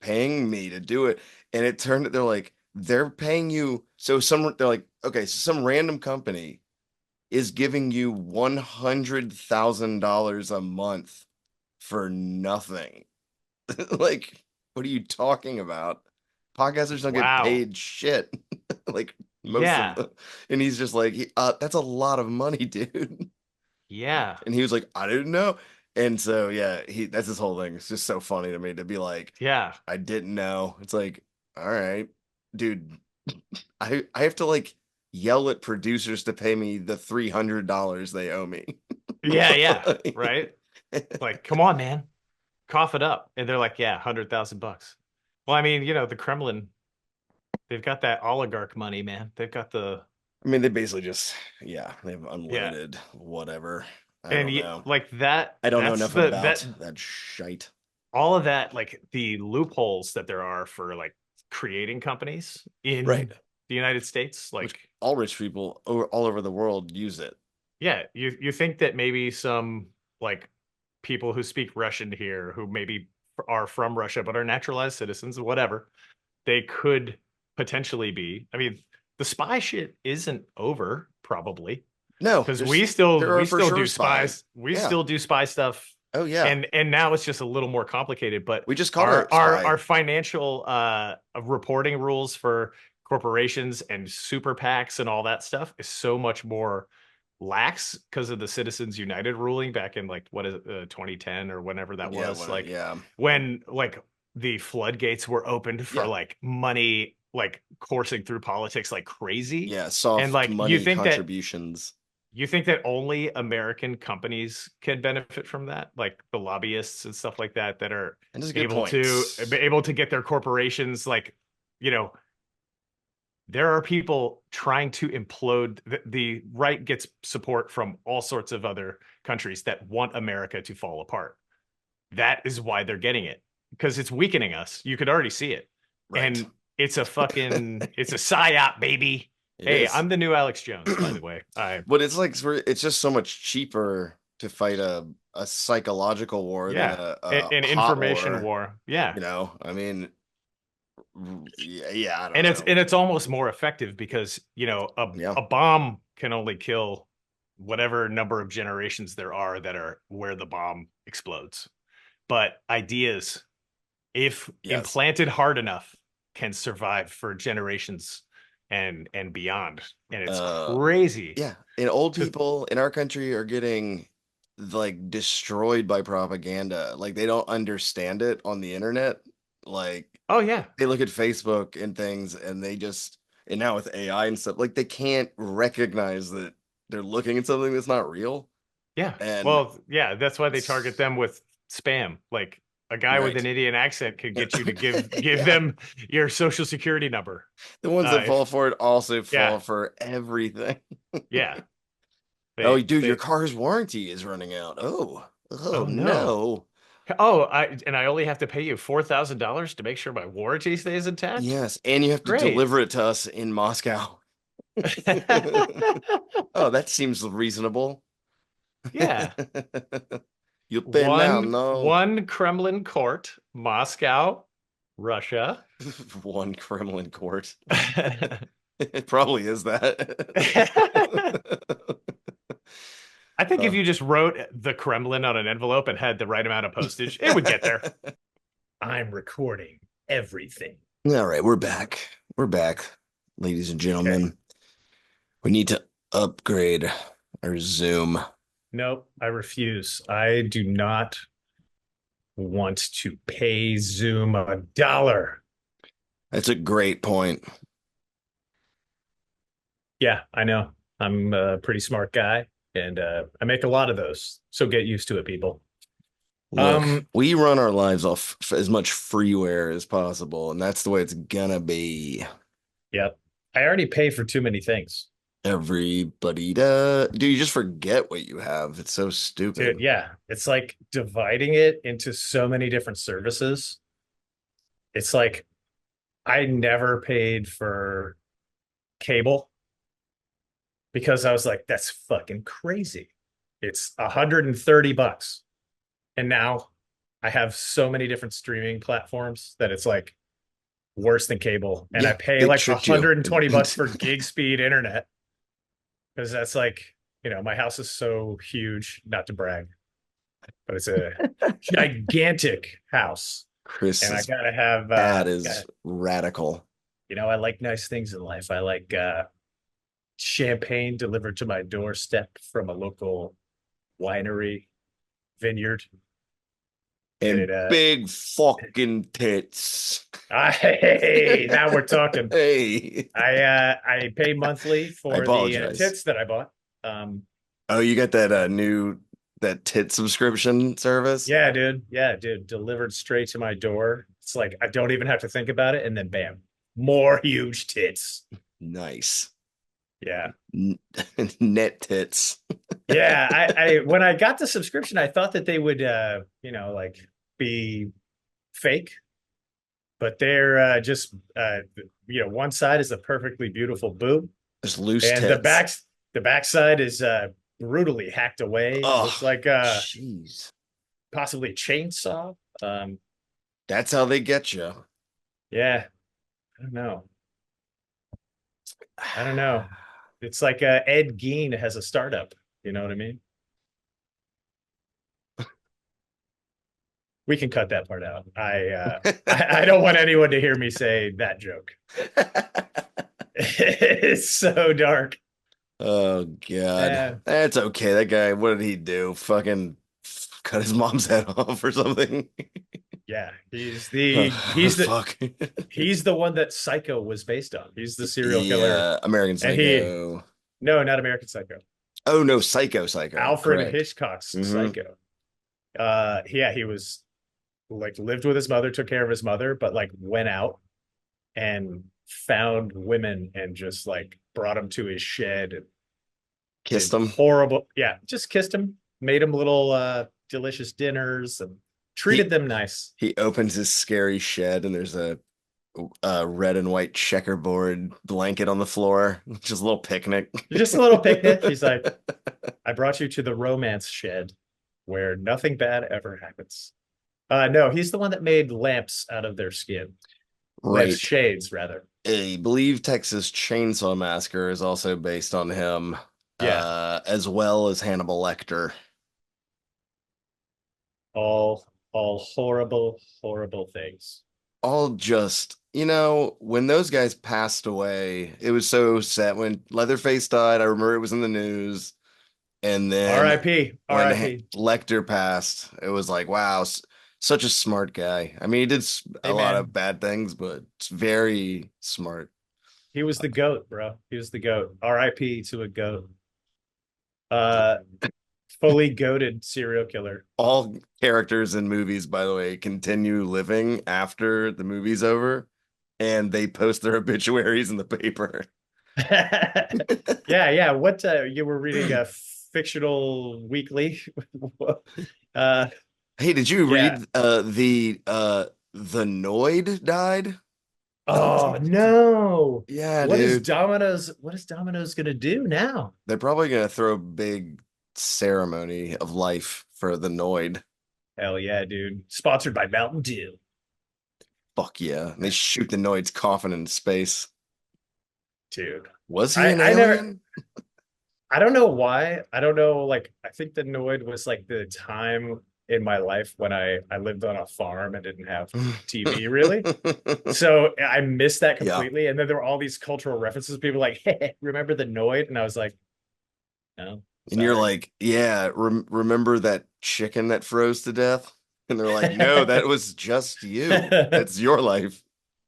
Speaker 3: paying me to do it. And it turned they're like they're paying you they're like okay, so some random company is giving you $100,000 a month for nothing. Like what are you talking about? Podcasters don't get
Speaker 2: Wow.
Speaker 3: paid shit. Like most of
Speaker 2: Yeah.
Speaker 3: them. And he's just like that's a lot of money, dude.
Speaker 2: Yeah.
Speaker 3: And he was like, I didn't know. And so yeah, that's his whole thing. It's just so funny to me to be like,
Speaker 2: Yeah.
Speaker 3: I didn't know. It's like, all right, dude, I have to like yell at producers to pay me the $300 they owe me.
Speaker 2: Yeah. Yeah. Right. Like, come on, man, cough it up. And they're like, yeah, 100,000 bucks. Well, I mean, the Kremlin, they've got that oligarch money, man. They've got the
Speaker 3: I mean, they basically just, yeah, they have
Speaker 2: yeah.
Speaker 3: unlimited whatever. I
Speaker 2: And
Speaker 3: don't know.
Speaker 2: like that,
Speaker 3: I don't know
Speaker 2: that's
Speaker 3: enough
Speaker 2: the
Speaker 3: about
Speaker 2: that
Speaker 3: that shite.
Speaker 2: all of that, like the loopholes that there are for like creating companies
Speaker 3: Right.
Speaker 2: in the United States,
Speaker 3: Which
Speaker 2: like
Speaker 3: all rich people all over the world use it.
Speaker 2: yeah, you think that maybe some like people who speak Russian here, who maybe are from Russia but are naturalized citizens, whatever, they could potentially be. I mean, the spy shit isn't over, probably,
Speaker 3: No,
Speaker 2: because we still
Speaker 3: there
Speaker 2: we
Speaker 3: are for
Speaker 2: still
Speaker 3: sure
Speaker 2: do
Speaker 3: spies.
Speaker 2: spies. We
Speaker 3: Yeah.
Speaker 2: still do spy stuff,
Speaker 3: Oh yeah.
Speaker 2: and now it's just a little more complicated. But
Speaker 3: We just caught
Speaker 2: our
Speaker 3: a
Speaker 2: our
Speaker 3: spy.
Speaker 2: our financial reporting rules for corporations and super PACs and all that stuff is so much more lax because of the Citizens United ruling back in like what is it, 2010 or whenever that
Speaker 3: Yeah,
Speaker 2: was, like
Speaker 3: yeah.
Speaker 2: when like the floodgates were opened for
Speaker 3: Yeah.
Speaker 2: like money like coursing through politics like crazy.
Speaker 3: Yeah,
Speaker 2: And
Speaker 3: soft
Speaker 2: like you
Speaker 3: money
Speaker 2: think that
Speaker 3: contributions.
Speaker 2: only American companies can benefit from that, like the lobbyists and stuff like that that are
Speaker 3: And that's a good point.
Speaker 2: able to get their corporations like, you know, there are people trying to implode. The right gets support from all sorts of other countries that want America to fall apart. That is why they're getting it, because it's weakening us. You could already see it.
Speaker 3: Right.
Speaker 2: And it's a psyop, baby.
Speaker 3: It
Speaker 2: Hey,
Speaker 3: is.
Speaker 2: I'm the new Alex Jones, by the way.
Speaker 3: But it's like it's just so much cheaper to fight a psychological war than
Speaker 2: Yeah,
Speaker 3: a
Speaker 2: an
Speaker 3: hot
Speaker 2: information war. Yeah.
Speaker 3: You know, I mean, yeah, I don't
Speaker 2: And
Speaker 3: know.
Speaker 2: it's almost more effective because,
Speaker 3: Yeah.
Speaker 2: a bomb can only kill whatever number of generations there are that are where the bomb explodes. But ideas, if
Speaker 3: Yes.
Speaker 2: implanted hard enough, can survive for generations and beyond. And it's crazy.
Speaker 3: Yeah, and old
Speaker 2: to-
Speaker 3: people in our country are getting like destroyed by propaganda. Like they don't understand it on the internet. Like
Speaker 2: Oh yeah.
Speaker 3: they look at Facebook and things and and now with AI and stuff, like they can't recognize that they're looking at something that's not real.
Speaker 2: Yeah.
Speaker 3: And
Speaker 2: Well, yeah, that's why they target them with spam. Like a guy with
Speaker 3: Right.
Speaker 2: an Indian accent could get you to give them your social security number.
Speaker 3: the ones that
Speaker 2: if-
Speaker 3: fall for it also fall
Speaker 2: Yeah.
Speaker 3: for everything.
Speaker 2: Yeah.
Speaker 3: Oh, dude, your car's warranty is running out. Oh
Speaker 2: Oh, no.
Speaker 3: no.
Speaker 2: Oh, I only have to pay you $4,000 to make sure my warranty stays intact.
Speaker 3: Yes, and you have to
Speaker 2: Great.
Speaker 3: deliver it to us in Moscow. Oh, that seems reasonable.
Speaker 2: Yeah.
Speaker 3: You pay now, no.
Speaker 2: One Kremlin court, Moscow, Russia.
Speaker 3: One Kremlin court. It probably is that.
Speaker 2: I think if
Speaker 3: Oh.
Speaker 2: you just wrote the Kremlin on an envelope and had the right amount of postage, it would get there. I'm recording everything.
Speaker 3: All right, we're back. We're back, ladies and
Speaker 2: Okay.
Speaker 3: gentlemen. We need to upgrade our Zoom.
Speaker 2: Nope, I refuse. I do not want to pay Zoom $1.
Speaker 3: That's a great point.
Speaker 2: Yeah, I know. I'm a pretty smart guy, and I make a lot of those. So get used to it, people.
Speaker 3: Look, we run our lives off as much freeware as possible, and that's the way it's gonna be.
Speaker 2: Yep. I already pay for too many things.
Speaker 3: Everybody does. Dude, you just forget what you have. It's so stupid.
Speaker 2: Dude, yeah. It's like dividing it into so many different services. It's like I never paid for cable because I was like, that's fucking crazy. It's $130. And now I have so many different streaming platforms that it's like worse than cable. And I
Speaker 3: Yeah,
Speaker 2: pay
Speaker 3: they
Speaker 2: like
Speaker 3: tricked you.
Speaker 2: $120 for gig speed internet. Because that's like, my house is so huge, not to brag, but it's a gigantic house.
Speaker 3: Chris
Speaker 2: And I
Speaker 3: is
Speaker 2: gotta have
Speaker 3: that is radical.
Speaker 2: I like nice things in life. I like champagne delivered to my doorstep from a local winery vineyard.
Speaker 3: And
Speaker 2: It,
Speaker 3: big fucking tits.
Speaker 2: hey, now we're talking.
Speaker 3: Hey.
Speaker 2: I pay monthly for the
Speaker 3: apologize.
Speaker 2: tits that I bought.
Speaker 3: Oh, you got that that tit subscription service?
Speaker 2: Yeah, dude. Yeah, dude. Delivered straight to my door. It's like I don't even have to think about it, and then bam, more huge tits.
Speaker 3: Nice.
Speaker 2: Yeah.
Speaker 3: Net tits.
Speaker 2: Yeah. I when I got the subscription, I thought that they would like be fake, but they're just one side is a perfectly beautiful boob,
Speaker 3: Just loose
Speaker 2: and
Speaker 3: tits.
Speaker 2: the backside is brutally hacked away.
Speaker 3: Oh,
Speaker 2: Looks like
Speaker 3: jeez.
Speaker 2: possibly a chainsaw.
Speaker 3: That's how they get you.
Speaker 2: Yeah. I don't know. I don't know. It's like Ed Gein has a startup. You know what I mean? We can cut that part out. I don't want anyone to hear me say that joke. It's so dark.
Speaker 3: Oh God.
Speaker 2: Yeah.
Speaker 3: That's okay. That guy, what did he do? Fucking cut his mom's head off or something.
Speaker 2: Yeah, he's the
Speaker 3: Fuck.
Speaker 2: he's the one that Psycho was based on. He's the serial killer.
Speaker 3: Yeah, American
Speaker 2: And he
Speaker 3: Psycho.
Speaker 2: no, not American Psycho.
Speaker 3: Oh no, Psycho.
Speaker 2: Alfred
Speaker 3: Correct.
Speaker 2: Hitchcock's
Speaker 3: Mhm.
Speaker 2: Psycho. Yeah, he was like lived with his mother, took care of his mother, but like went out and found women and just like brought them to his shed and
Speaker 3: Kissed
Speaker 2: did
Speaker 3: him.
Speaker 2: horrible. Yeah, just kissed him, made him little delicious dinners and treated them nice.
Speaker 3: He opens his scary shed and there's a red and white checkerboard blanket on the floor. Just a little picnic.
Speaker 2: Just a little picnic. He's like, I brought you to the romance shed where nothing bad ever happens. No, he's the one that made lamps out of their skin.
Speaker 3: Right.
Speaker 2: Lamps shades, rather.
Speaker 3: I believe Texas Chainsaw Massacre is also based on him.
Speaker 2: Yeah.
Speaker 3: As well as Hannibal Lecter.
Speaker 2: All horrible, horrible things.
Speaker 3: All just, when those guys passed away, it was so sad. When Leatherface died, I remember it was in the news. And then
Speaker 2: R.I.P.
Speaker 3: when
Speaker 2: R.I.P.
Speaker 3: Lecter passed, it was like, wow, such a smart guy. I mean, he did a lot of bad things, but it's very smart.
Speaker 2: He was the goat, bro. He was the goat. R.I.P. to a goat. Fully goated serial killer.
Speaker 3: All characters in movies, by the way, continue living after the movie's over, and they post their obituaries in the paper.
Speaker 2: Yeah. What you were reading a fictional weekly?
Speaker 3: Hey, did you read the Noid died?
Speaker 2: Oh no.
Speaker 3: Yeah,
Speaker 2: What is
Speaker 3: dude.
Speaker 2: Domino's gonna do now?
Speaker 3: They're probably gonna throw a big ceremony of life for the Noid.
Speaker 2: Hell yeah, dude. Sponsored by Mountain Dew.
Speaker 3: Fuck yeah. And they shoot the Noid's coffin into space.
Speaker 2: Dude.
Speaker 3: Was he
Speaker 2: I
Speaker 3: an
Speaker 2: never
Speaker 3: alien?
Speaker 2: I don't know why. I don't know. Like, I think the Noid was like the time in my life when I lived on a farm and didn't have TV really. So I missed that
Speaker 3: Yeah.
Speaker 2: completely. And then there were all these cultural references. People like, hey, remember the Noid? And I was like, no,
Speaker 3: And you're
Speaker 2: sorry.
Speaker 3: like, yeah, remember that chicken that froze to death? And they're like, no, that was just you. That's your life.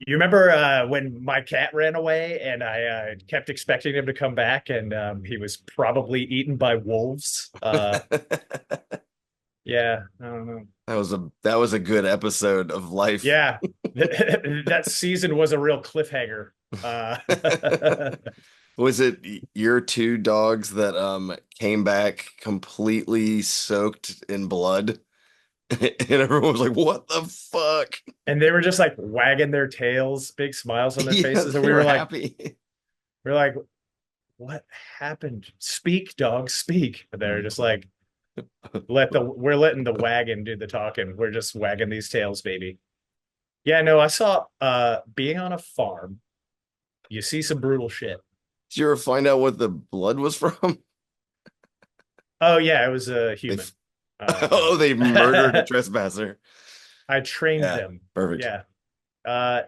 Speaker 2: You remember when my cat ran away and I kept expecting him to come back and he was probably eaten by wolves? Yeah, I don't know.
Speaker 3: That was a good episode of life.
Speaker 2: Yeah, that season was a real cliffhanger.
Speaker 3: Was it your two dogs that came back completely soaked in blood? And everyone was like, "What the fuck?"
Speaker 2: And they were just like wagging their tails, big smiles on their
Speaker 3: Yeah,
Speaker 2: faces, and
Speaker 3: they
Speaker 2: we
Speaker 3: were
Speaker 2: were like,
Speaker 3: happy.
Speaker 2: "What happened? Speak, dog, speak." And they're just like, we're letting the wagon do the talking. We're just wagging these tails, baby. Yeah, no, I saw being on a farm, you see some brutal shit.
Speaker 3: Did you ever find out what the blood was from?
Speaker 2: Oh yeah, it was a
Speaker 3: They,
Speaker 2: human.
Speaker 3: oh,
Speaker 2: No.
Speaker 3: they murdered a trespasser.
Speaker 2: I trained
Speaker 3: Yeah,
Speaker 2: them.
Speaker 3: perfect.
Speaker 2: Yeah.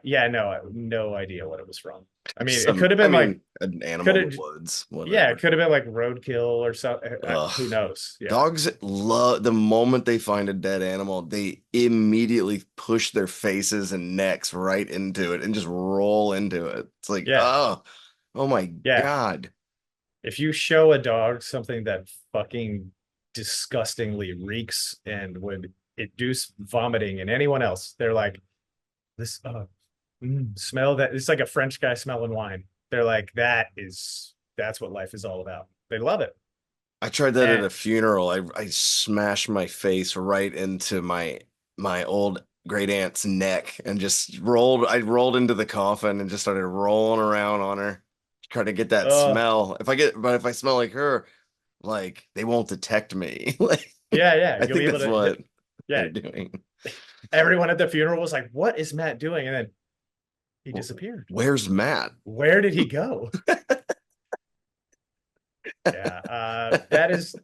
Speaker 2: Yeah, no, I have no idea what it was from. I mean, it
Speaker 3: Some,
Speaker 2: could have
Speaker 3: I
Speaker 2: been like
Speaker 3: mean, an animal
Speaker 2: could
Speaker 3: in the
Speaker 2: have
Speaker 3: woods,
Speaker 2: yeah, it
Speaker 3: whatever.
Speaker 2: could have been like roadkill or something. Who
Speaker 3: Ugh.
Speaker 2: knows? Yeah.
Speaker 3: Dogs love the moment they find a dead animal, they immediately push their faces and necks right into it and just roll into it. It's like,
Speaker 2: Yeah.
Speaker 3: oh my
Speaker 2: Yeah.
Speaker 3: God.
Speaker 2: If you show a dog something that fucking disgustingly reeks and would induce vomiting in anyone else, they're like, this smell that it's like a French guy smelling wine. They're like, that's what life is all about. They love it.
Speaker 3: I tried that at
Speaker 2: And
Speaker 3: a funeral. I smashed my face right into my old great aunt's neck and just rolled into the coffin and just started rolling around on her, trying to get that smell. If I smell like her, like they won't detect me. Like
Speaker 2: yeah, yeah,
Speaker 3: I
Speaker 2: you'll be
Speaker 3: think
Speaker 2: able
Speaker 3: that's
Speaker 2: to
Speaker 3: what
Speaker 2: yeah.
Speaker 3: they're doing.
Speaker 2: Everyone at the funeral was like, what is Matt doing? And then he disappeared.
Speaker 3: Where's Matt?
Speaker 2: Where did he go? Yeah, that is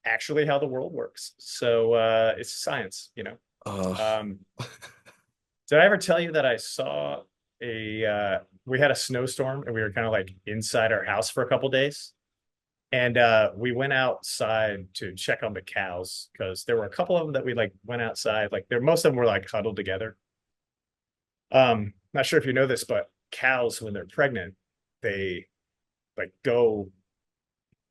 Speaker 2: actually how the world works. So it's science, you know.
Speaker 3: Uh,
Speaker 2: Um, did I ever tell you that I saw we had a snowstorm and we were kind of like inside our house for a couple days? And we went outside to check on the cows because there were a couple of them that we like went outside. Like there, most of them were like huddled together. Not sure if you know this, but cows, when they're pregnant, they like go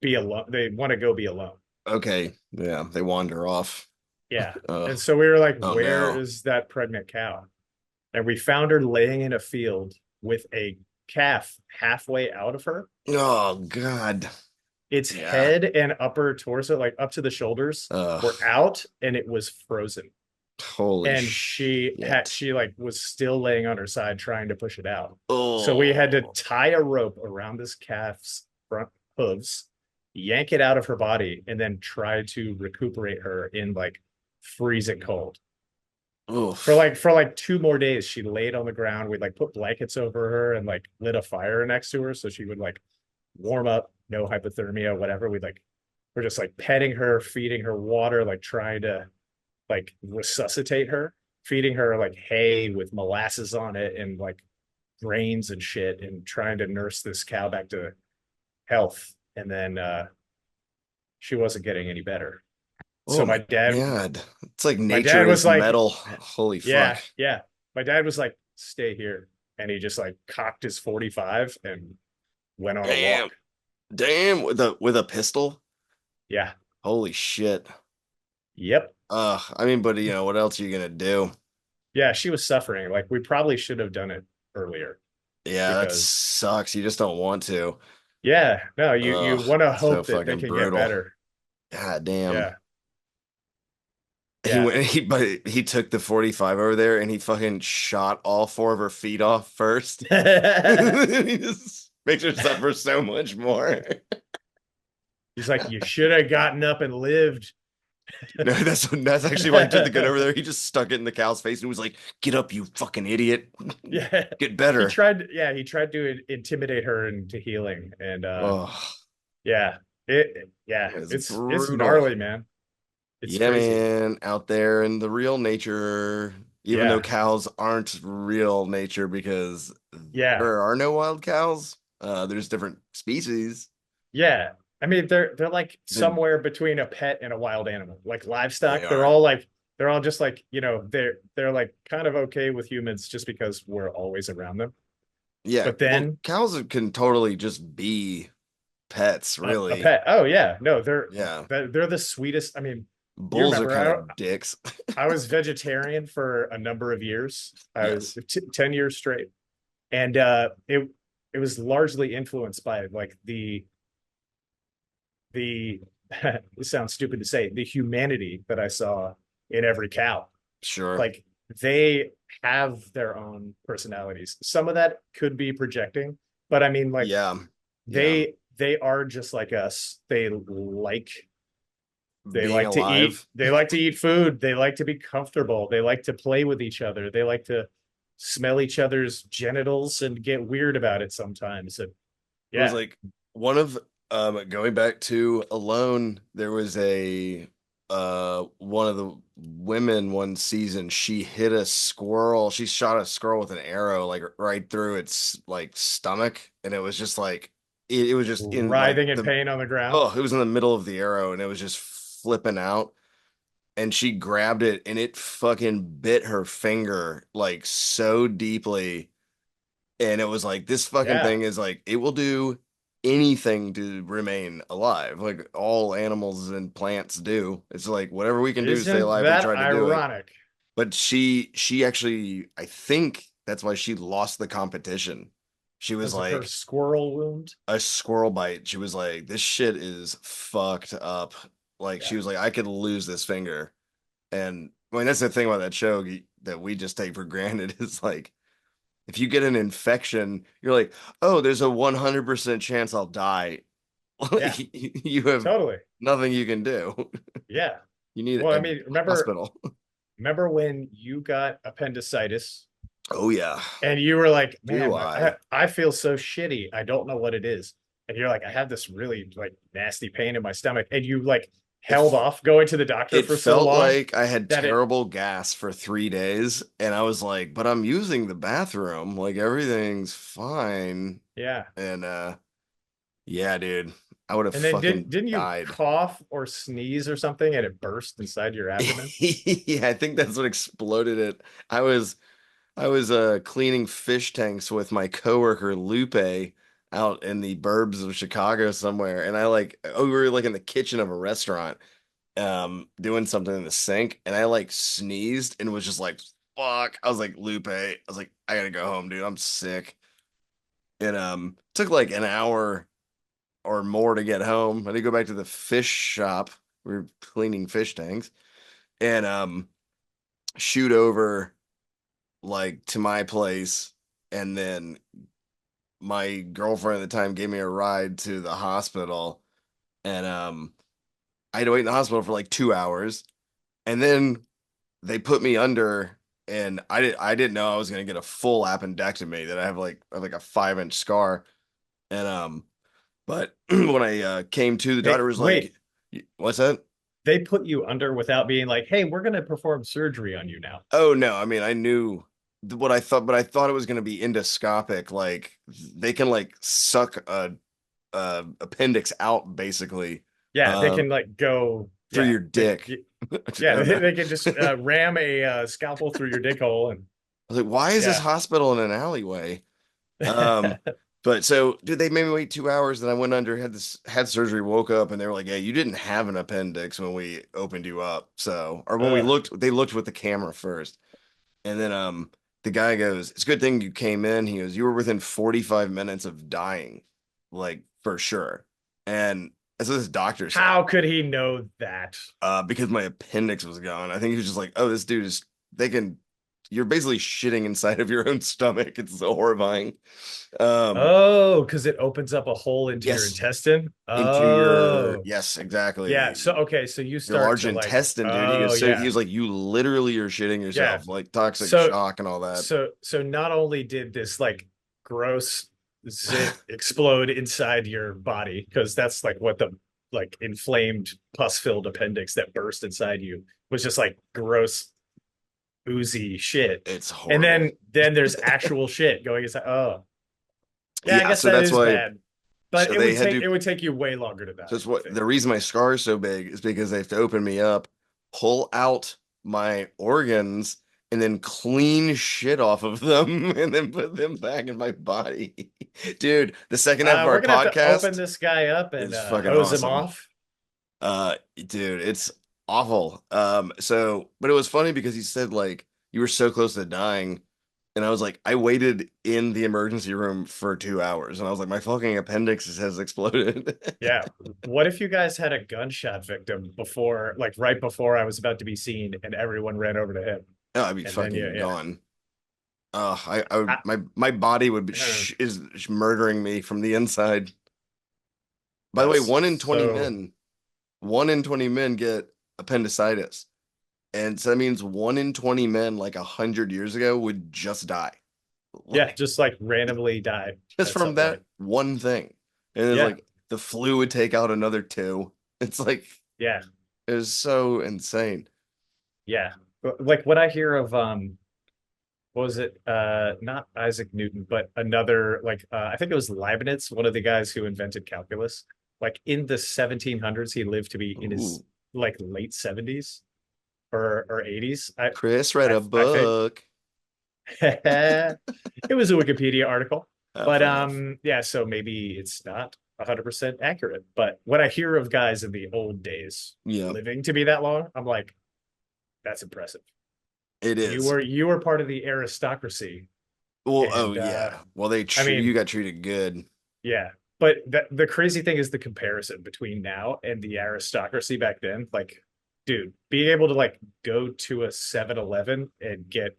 Speaker 2: be alone. They want to go be alone.
Speaker 3: okay, yeah, they wander off.
Speaker 2: Yeah.
Speaker 3: Uh,
Speaker 2: And so we were like,
Speaker 3: oh
Speaker 2: where
Speaker 3: no.
Speaker 2: is that pregnant cow? And we found her laying in a field with a calf halfway out of her.
Speaker 3: Oh God.
Speaker 2: Its
Speaker 3: Yeah.
Speaker 2: head and upper torso, like up to the shoulders, were out and it was frozen.
Speaker 3: Holy
Speaker 2: And
Speaker 3: shit.
Speaker 2: she like was still laying on her side trying to push it out. So we had to
Speaker 3: Oh.
Speaker 2: tie a rope around this calf's front hooves, yank it out of her body, and then try to recuperate her in like freezing cold.
Speaker 3: Oof.
Speaker 2: For like 2 more days, she laid on the ground. We'd like put blankets over her and like lit a fire next to her so she would like warm up, no hypothermia, whatever. We're just like petting her, feeding her water, like trying to like resuscitate her, feeding her like hay with molasses on it and like grains and shit, and trying to nurse this cow back to health. And then she wasn't getting any better.
Speaker 3: Oh
Speaker 2: So
Speaker 3: my God. It's like
Speaker 2: my
Speaker 3: nature
Speaker 2: dad was
Speaker 3: is
Speaker 2: like,
Speaker 3: metal. Holy fuck.
Speaker 2: yeah, yeah. My dad was like, stay here. And he just like cocked his 45 and went on a
Speaker 3: Damn.
Speaker 2: walk.
Speaker 3: Damn. With a pistol?
Speaker 2: Yeah.
Speaker 3: Holy shit.
Speaker 2: Yep.
Speaker 3: I mean, but what else are you gonna do?
Speaker 2: Yeah, she was suffering. Like we probably should have done it earlier
Speaker 3: Yeah, that
Speaker 2: because
Speaker 3: sucks. You just don't want to.
Speaker 2: yeah, no, you
Speaker 3: Ugh,
Speaker 2: want to
Speaker 3: so
Speaker 2: hope that they
Speaker 3: fucking
Speaker 2: can get
Speaker 3: brutal.
Speaker 2: better.
Speaker 3: God damn.
Speaker 2: Yeah.
Speaker 3: He
Speaker 2: Yeah.
Speaker 3: went but he took the 45 over there and he fucking shot all four of her feet off first. He just makes her suffer so much more.
Speaker 2: He's like, you should have gotten up and lived.
Speaker 3: No, that's actually why he took the gun over there. He just stuck it in the cow's face and was like, "Get up, you fucking idiot.
Speaker 2: Yeah.
Speaker 3: Get better."
Speaker 2: He tried to intimidate her into healing. And
Speaker 3: Oh,
Speaker 2: yeah. Yeah,
Speaker 3: It's
Speaker 2: it's
Speaker 3: brutal.
Speaker 2: gnarly, man. It's
Speaker 3: Yeah,
Speaker 2: crazy.
Speaker 3: man, out there in the real nature, even though
Speaker 2: Yeah,
Speaker 3: cows aren't real nature because
Speaker 2: yeah,
Speaker 3: there are no wild cows. There's different species.
Speaker 2: yeah. I mean, they're like
Speaker 3: Then
Speaker 2: somewhere between a pet and a wild animal, like
Speaker 3: they
Speaker 2: livestock.
Speaker 3: are.
Speaker 2: They're all just like, they're like kind of okay with humans just because we're always around them.
Speaker 3: Yeah,
Speaker 2: But
Speaker 3: well,
Speaker 2: then
Speaker 3: cows can totally just be pets,
Speaker 2: a
Speaker 3: really.
Speaker 2: pet, oh yeah, no,
Speaker 3: Yeah,
Speaker 2: they're the sweetest. I mean, you
Speaker 3: bulls are
Speaker 2: remember
Speaker 3: kind of dicks.
Speaker 2: I was vegetarian for a number of years. I was
Speaker 3: Yes,
Speaker 2: 10 years straight. And it was largely influenced by like the it sounds stupid to say, the humanity that I saw in every cow.
Speaker 3: sure.
Speaker 2: Like they have their own personalities. Some of that could be projecting, but I mean, like
Speaker 3: Yeah, yeah.
Speaker 2: they are just like us. They
Speaker 3: Being
Speaker 2: like to eat.
Speaker 3: alive.
Speaker 2: They like to eat food. They like to be comfortable. They like to play with each other. They like to smell each other's genitals and get weird about it sometimes. And
Speaker 3: It was
Speaker 2: yeah,
Speaker 3: like one of going back to Alone, there was a one of the women one season, she hit a squirrel, she shot a squirrel with an arrow like right through its like stomach, and it was just like it was just in like
Speaker 2: writhing in
Speaker 3: the
Speaker 2: pain on the ground.
Speaker 3: oh, it was in the middle of the arrow and it was just flipping out, and she grabbed it and it fucking bit her finger like so deeply, and it was like this fucking
Speaker 2: Yeah.
Speaker 3: thing is like it will do anything to remain alive, like all animals and plants do. It's like whatever we can do to stay
Speaker 2: Isn't
Speaker 3: alive, we
Speaker 2: that
Speaker 3: try to do it.
Speaker 2: ironic?
Speaker 3: But she actually, I think that's why she lost the competition. She was
Speaker 2: Because of her
Speaker 3: like
Speaker 2: squirrel wound.
Speaker 3: a squirrel bite. She was like, this shit is fucked up. Like
Speaker 2: Yeah.
Speaker 3: she was like, I could lose this finger. And I mean, that's the thing about that show that we just take for granted is like, if you get an infection, you're like, oh, there's a 100% chance I'll die.
Speaker 2: Yeah.
Speaker 3: You have
Speaker 2: Totally.
Speaker 3: nothing you can do.
Speaker 2: Yeah.
Speaker 3: You need
Speaker 2: Well, I
Speaker 3: a
Speaker 2: mean,
Speaker 3: hospital.
Speaker 2: remember when you got appendicitis
Speaker 3: Oh, yeah.
Speaker 2: and you were like, man,
Speaker 3: Do I?
Speaker 2: I feel so shitty. I don't know what it is. And you're like, I have this really like nasty pain in my stomach. And you like held
Speaker 3: If
Speaker 2: off going to the doctor
Speaker 3: it
Speaker 2: for so
Speaker 3: felt
Speaker 2: long
Speaker 3: like I had
Speaker 2: that it,
Speaker 3: terrible gas for 3 days, and I was like, but I'm using the bathroom. Like everything's fine.
Speaker 2: yeah.
Speaker 3: And yeah, dude, I would have
Speaker 2: And then
Speaker 3: fucking
Speaker 2: didn't you
Speaker 3: died.
Speaker 2: cough or sneeze or something and it burst inside your abdomen?
Speaker 3: Yeah, I think that's what exploded it. I was I was cleaning fish tanks with my coworker Lupe out in the burbs of Chicago somewhere, and I like oh, we were like in the kitchen of a restaurant doing something in the sink, and I like sneezed and was just like fuck. I was like Lupe, I was like I gotta go home, dude. I'm sick. And took like an hour or more to get home. I had to go back to the fish shop. We were cleaning fish tanks and shoot over like to my place, and then my girlfriend at the time gave me a ride to the hospital, and I had to wait in the hospital for like 2 hours, and then they put me under, and I didn't know I was gonna get a full appendectomy, that I have like a 5 inch scar, and but when I came to, the doctor was like,
Speaker 2: Wait,
Speaker 3: what's that?
Speaker 2: they put you under without being like, hey, we're going to perform surgery on you now.
Speaker 3: Oh no, I mean I knew what I thought, but I thought it was going to be endoscopic. Like they can like suck a appendix out basically
Speaker 2: Yeah, they
Speaker 3: um
Speaker 2: can like go,
Speaker 3: through
Speaker 2: yeah,
Speaker 3: your dick. I
Speaker 2: yeah,
Speaker 3: don't know.
Speaker 2: they can just ram a scalpel through your dick hole and
Speaker 3: I was like, why is this
Speaker 2: yeah.
Speaker 3: hospital in an alleyway? Um, but so dude, they made me wait 2 hours. Then I went under, had surgery, woke up, and they were like, "Yeah, you didn't have an appendix when we opened you up." So, or when we
Speaker 2: uh,
Speaker 3: looked, they looked with the camera first. And then the guy goes, "It's a good thing you came in." He goes, "You were within 45 minutes of dying, like for sure." And that's what this doctor said.
Speaker 2: how could he know that?
Speaker 3: Because my appendix was gone. I think he was just like, "Oh, this dude is they can you're basically shitting inside of your own stomach. It's so horrifying." Um,
Speaker 2: Oh, because it opens up a hole into your
Speaker 3: yes,
Speaker 2: intestine.
Speaker 3: into your
Speaker 2: Oh,
Speaker 3: yes,
Speaker 2: yeah.
Speaker 3: exactly.
Speaker 2: So okay, so you
Speaker 3: Your
Speaker 2: start
Speaker 3: large
Speaker 2: to like,
Speaker 3: intestine, dude.
Speaker 2: oh
Speaker 3: He
Speaker 2: yeah,
Speaker 3: was like, you literally are shitting
Speaker 2: yeah.
Speaker 3: yourself, like toxic
Speaker 2: So
Speaker 3: shock and all that.
Speaker 2: so not only did this like gross zit explode inside your body, because that's like what the like inflamed pus-filled appendix that burst inside you was just like gross, oozy shit.
Speaker 3: It's
Speaker 2: And
Speaker 3: horrible.
Speaker 2: then there's actual shit going inside. Oh, yeah, I
Speaker 3: Yeah,
Speaker 2: guess
Speaker 3: so
Speaker 2: that
Speaker 3: that's
Speaker 2: is
Speaker 3: why.
Speaker 2: bad. But
Speaker 3: So they had to.
Speaker 2: it would take you way longer to
Speaker 3: So
Speaker 2: die,
Speaker 3: it's
Speaker 2: I
Speaker 3: what
Speaker 2: think.
Speaker 3: the reason my scar is so big is because they have to open me up, pull out my organs, and then clean shit off of them, and then put them back in my body. Dude, the second half of
Speaker 2: We're
Speaker 3: our
Speaker 2: gonna have to open
Speaker 3: podcast
Speaker 2: this guy up and
Speaker 3: is fucking
Speaker 2: hose him
Speaker 3: awesome.
Speaker 2: off.
Speaker 3: Dude, it's awful. So, but it was funny because he said like you were so close to dying, and I was like, I waited in the emergency room for 2 hours, and I was like, my fucking appendix has exploded.
Speaker 2: Yeah. What if you guys had a gunshot victim before, like right before I was about to be seen, and everyone ran over to him?
Speaker 3: Oh, I'd be
Speaker 2: And then
Speaker 3: fucking
Speaker 2: yeah.
Speaker 3: gone. I would,
Speaker 2: I,
Speaker 3: my body would be
Speaker 2: uh,
Speaker 3: is murdering me from the inside. By the way,
Speaker 2: that's so
Speaker 3: 1 in 20 men get appendicitis. And so that means 1 in 20 men, like 100 years ago, would just die.
Speaker 2: yeah,
Speaker 3: Like,
Speaker 2: just like randomly died
Speaker 3: just
Speaker 2: at
Speaker 3: from
Speaker 2: some
Speaker 3: that
Speaker 2: point.
Speaker 3: one thing. And it's
Speaker 2: Yeah,
Speaker 3: like the flu would take out another two. It's like
Speaker 2: yeah,
Speaker 3: it was so insane.
Speaker 2: yeah. Like what I hear of what was it? Not Isaac Newton, but another like I think it was Leibniz, one of the guys who invented calculus. Like in the 1700s, he lived to be in his
Speaker 3: Ooh,
Speaker 2: like late 70s or 80s.
Speaker 3: Chris read a
Speaker 2: I think
Speaker 3: book.
Speaker 2: it was a Wikipedia article. But
Speaker 3: Fair enough.
Speaker 2: yeah, so maybe it's not 100% accurate. But when I hear of guys in the old days
Speaker 3: Yeah,
Speaker 2: living to be that long, I'm like, that's impressive.
Speaker 3: it is.
Speaker 2: You were part of the aristocracy.
Speaker 3: Well, oh
Speaker 2: And
Speaker 3: yeah. Well,
Speaker 2: I
Speaker 3: you
Speaker 2: mean,
Speaker 3: got treated good.
Speaker 2: yeah. But the crazy thing is the comparison between now and the aristocracy back then. Like, dude, being able to like go to a 7-Eleven and get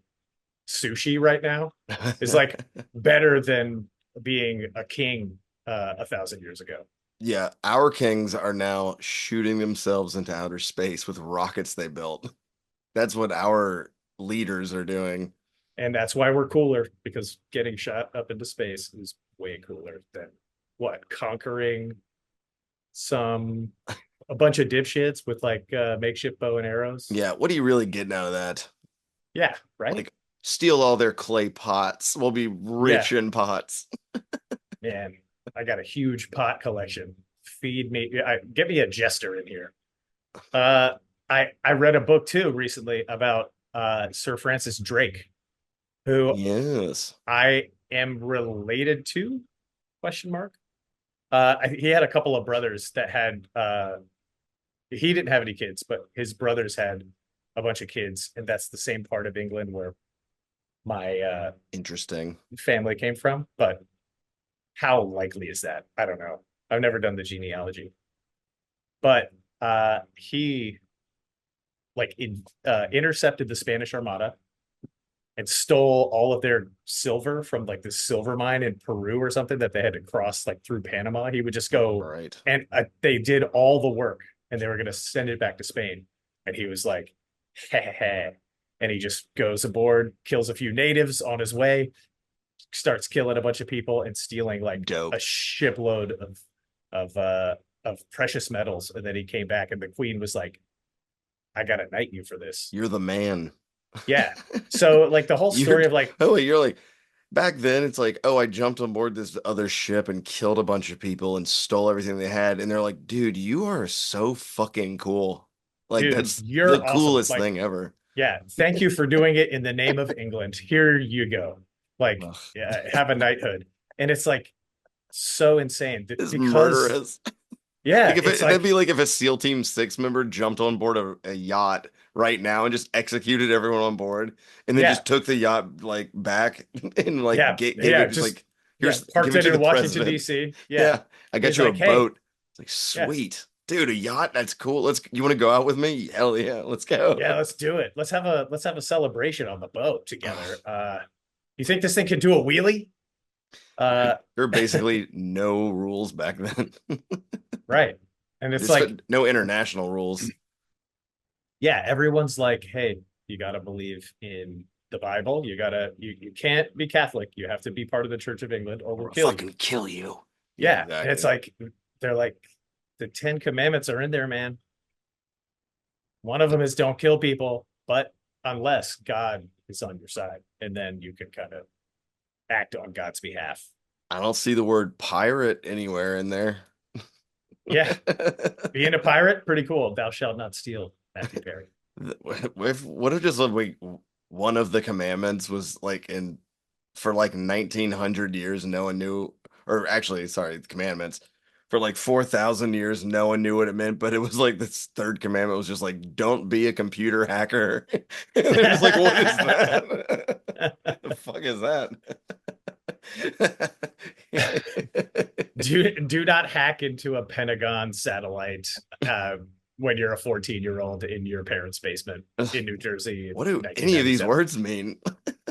Speaker 2: sushi right now is like better than being a king 1,000 years ago.
Speaker 3: Yeah, our kings are now shooting themselves into outer space with rockets they built. That's what our leaders are doing.
Speaker 2: And that's why we're cooler, because getting shot up into space is way cooler than what conquering some a bunch of dipshits with like makeshift bow and arrows.
Speaker 3: Yeah, what are you really getting out of that?
Speaker 2: Yeah, right.
Speaker 3: Like, steal all their clay pots. We'll be
Speaker 2: Yeah,
Speaker 3: rich in pots.
Speaker 2: man, I got a huge pot collection. Feed me, get me a jester in here. Uh, I read a book too recently about Sir Francis Drake, who
Speaker 3: Yes.
Speaker 2: I am related to? Question mark. He had a couple of brothers that had. He didn't have any kids, but his brothers had a bunch of kids, and that's the same part of England where my
Speaker 3: Interesting.
Speaker 2: family came from. But how likely is that? I don't know. I've never done the genealogy, but he like intercepted the Spanish Armada and stole all of their silver from like this silver mine in Peru or something that they had to cross like through Panama. He would just
Speaker 3: All
Speaker 2: go
Speaker 3: right.
Speaker 2: and they did all the work and they were going to send it back to Spain. And he was like, heh. And he just goes aboard, kills a few natives on his way, starts killing a bunch of people and stealing like
Speaker 3: Dope.
Speaker 2: a shipload of precious metals. And then he came back and the queen was like, I gotta knight you for this.
Speaker 3: You're the man.
Speaker 2: Yeah. So like the whole story
Speaker 3: You're
Speaker 2: of like,
Speaker 3: oh, you're like back then it's like, oh, I jumped on board this other ship and killed a bunch of people and stole everything they had. And they're like, dude, you are so fucking cool. Like
Speaker 2: dude,
Speaker 3: that's the
Speaker 2: you're awesome.
Speaker 3: coolest
Speaker 2: Like,
Speaker 3: thing ever.
Speaker 2: yeah, thank you for doing it in the name of England. Here you go. Like,
Speaker 3: Ugh,
Speaker 2: yeah, have a knighthood. And it's like so insane
Speaker 3: it's
Speaker 2: because
Speaker 3: murderous.
Speaker 2: yeah,
Speaker 3: Like if
Speaker 2: it's
Speaker 3: that'd be
Speaker 2: like
Speaker 3: like if a SEAL Team 6 member jumped on board a yacht right now and just executed everyone on board and then
Speaker 2: yeah,
Speaker 3: just took the yacht like back and like
Speaker 2: yeah,
Speaker 3: gave
Speaker 2: yeah,
Speaker 3: it just
Speaker 2: just
Speaker 3: like
Speaker 2: yeah,
Speaker 3: here's give
Speaker 2: parked
Speaker 3: it
Speaker 2: it
Speaker 3: to the
Speaker 2: in Washington,
Speaker 3: president.
Speaker 2: D.C. Yeah.
Speaker 3: Yeah, I got
Speaker 2: He's
Speaker 3: you a
Speaker 2: like, hey,
Speaker 3: boat. It's like
Speaker 2: yeah,
Speaker 3: sweet. Dude, a yacht, that's cool. You want to go out with me? Hell yeah, let's go.
Speaker 2: yeah, let's do it. Let's have a celebration on the boat together. You think this thing can do a wheelie? Uh,
Speaker 3: There are basically no rules back then.
Speaker 2: right. And it's
Speaker 3: There's
Speaker 2: like,
Speaker 3: no international rules.
Speaker 2: yeah, everyone's like, hey, you got to believe in the Bible. You can't be Catholic. You have to be part of the Church of England or we'll
Speaker 3: Or
Speaker 2: kill you.
Speaker 3: fucking kill you.
Speaker 2: Yeah. And it's
Speaker 3: exactly.
Speaker 2: like, they're like,
Speaker 4: The 10 Commandments are in there, man. One of them is don't kill people, but unless God is on your side, and then you can kind of act on God's behalf.
Speaker 3: I don't see the word pirate anywhere in there.
Speaker 4: Yeah, being a pirate, pretty cool. Thou shalt not steal, Matthew Perry.
Speaker 3: What if just like one of the commandments was like for like 1900 years no one knew, or actually sorry, the commandments for like 4,000 years no one knew what it meant, but it was like this third commandment was just like don't be a computer hacker. And they're just like, what is that? The fuck is that?
Speaker 4: Do not hack into a Pentagon satellite when you're a 14-year-old in your parents' basement in New Jersey.
Speaker 3: What do any of these
Speaker 4: 1997.
Speaker 3: words mean?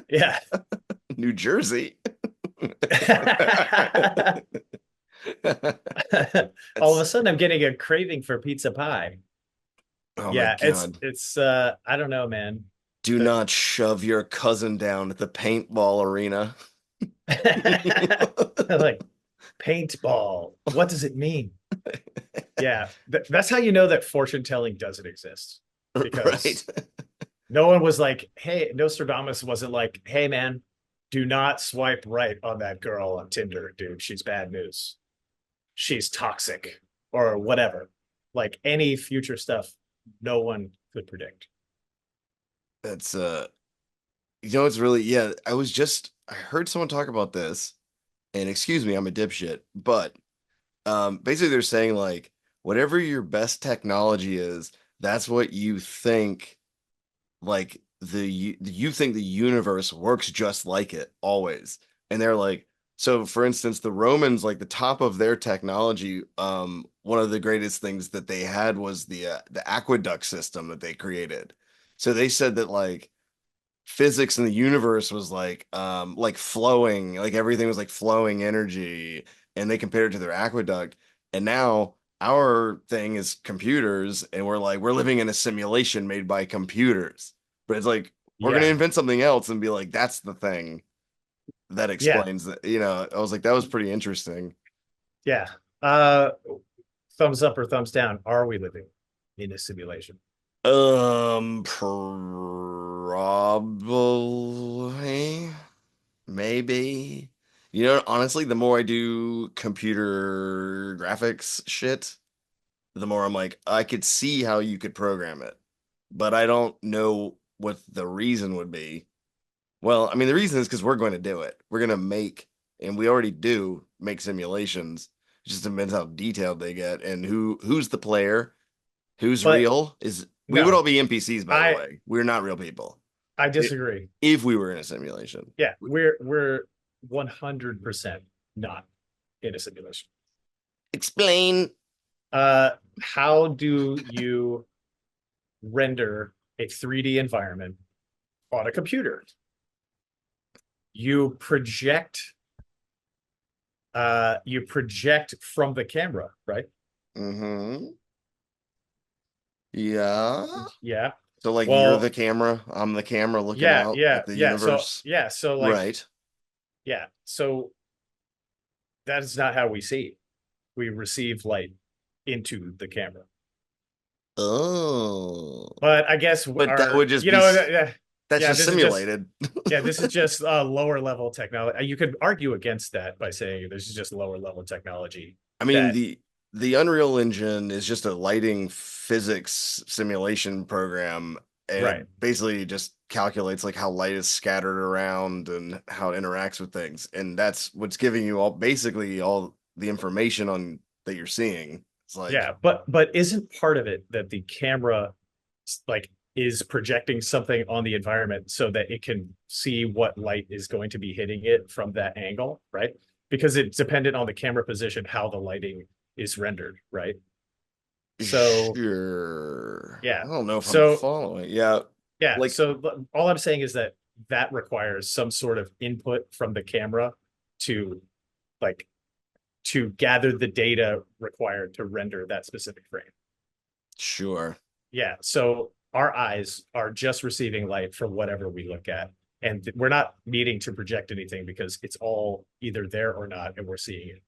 Speaker 4: Yeah.
Speaker 3: New Jersey.
Speaker 4: All of a sudden, I'm getting a craving for pizza pie.
Speaker 3: Oh
Speaker 4: Yeah,
Speaker 3: my God.
Speaker 4: it's I don't know, man.
Speaker 3: Do not shove your cousin down at the paintball arena.
Speaker 4: Like paintball. What does it mean? Yeah, that's how you know that fortune telling doesn't exist. Because
Speaker 3: Right.
Speaker 4: no one was like, hey, Nostradamus wasn't like, hey, man, do not swipe right on that girl on Tinder, dude. She's bad news. She's toxic or whatever. Like any future stuff, no one could predict.
Speaker 3: That's it's really, yeah, I heard someone talk about this, and excuse me, I'm a dipshit, but basically they're saying like whatever your best technology is, that's what you think, like you think the universe works just like it always. And they're like, so for instance, the Romans, like the top of their technology, one of the greatest things that they had was the aqueduct system that they created. So they said that like physics in the universe was like flowing, like everything was like flowing energy, and they compared it to their aqueduct. And now our thing is computers, and we're living in a simulation made by computers. But it's like we're gonna
Speaker 4: Yeah.
Speaker 3: invent something else and be like, that's the thing that
Speaker 4: Yeah.
Speaker 3: explains that. You know, I was like, that was pretty interesting.
Speaker 4: Yeah. Thumbs up or thumbs down. Are we living in a simulation?
Speaker 3: Probably, maybe. You know, honestly, the more I do computer graphics shit, the more I'm like, I could see how you could program it, but I don't know what the reason would be. Well, I mean, the reason is because we're going to do it. We're going to make, and we already do make simulations. It just depends how detailed they get and who's the player, who's
Speaker 4: But
Speaker 3: real. We would
Speaker 4: no,
Speaker 3: all be NPCs, by the
Speaker 4: I
Speaker 3: way. We're not real people
Speaker 4: I disagree.
Speaker 3: if we were in a simulation.
Speaker 4: Yeah, we're 100% not in a simulation.
Speaker 3: Explain.
Speaker 4: How do you render a 3D environment on a computer? You project from the camera, right?
Speaker 3: Mm-hmm. Yeah.
Speaker 4: Yeah.
Speaker 3: So like
Speaker 4: Well,
Speaker 3: you're the camera, I'm the camera looking out at the universe.
Speaker 4: So like
Speaker 3: Right.
Speaker 4: yeah, so that is not how we see. We receive light into the camera.
Speaker 3: Oh.
Speaker 4: But I guess
Speaker 3: But that would just
Speaker 4: you
Speaker 3: be
Speaker 4: know,
Speaker 3: that's
Speaker 4: yeah,
Speaker 3: just
Speaker 4: this is just-
Speaker 3: simulated.
Speaker 4: yeah, this is just lower level technology. You could argue against that by saying this is just lower level technology.
Speaker 3: I mean,
Speaker 4: that-
Speaker 3: the Unreal Engine is just a lighting physics simulation program, and
Speaker 4: Right.
Speaker 3: it basically just calculates like how light is scattered around and how it interacts with things, and that's what's giving you basically all the information on that you're seeing. It's like,
Speaker 4: yeah, but isn't part of it that the camera like is projecting something on the environment so that it can see what light is going to be hitting it from that angle, right? Because it's dependent on the camera position how the lighting is rendered, right? So
Speaker 3: sure.
Speaker 4: yeah.
Speaker 3: I don't know if
Speaker 4: So-
Speaker 3: I'm following. Yeah.
Speaker 4: yeah,
Speaker 3: Like-
Speaker 4: so all I'm saying is that requires some sort of input from the camera to like to gather the data required to render that specific frame.
Speaker 3: Sure.
Speaker 4: Yeah, so our eyes are just receiving light from whatever we look at. And we're not needing to project anything because it's all either there or not, and we're seeing it.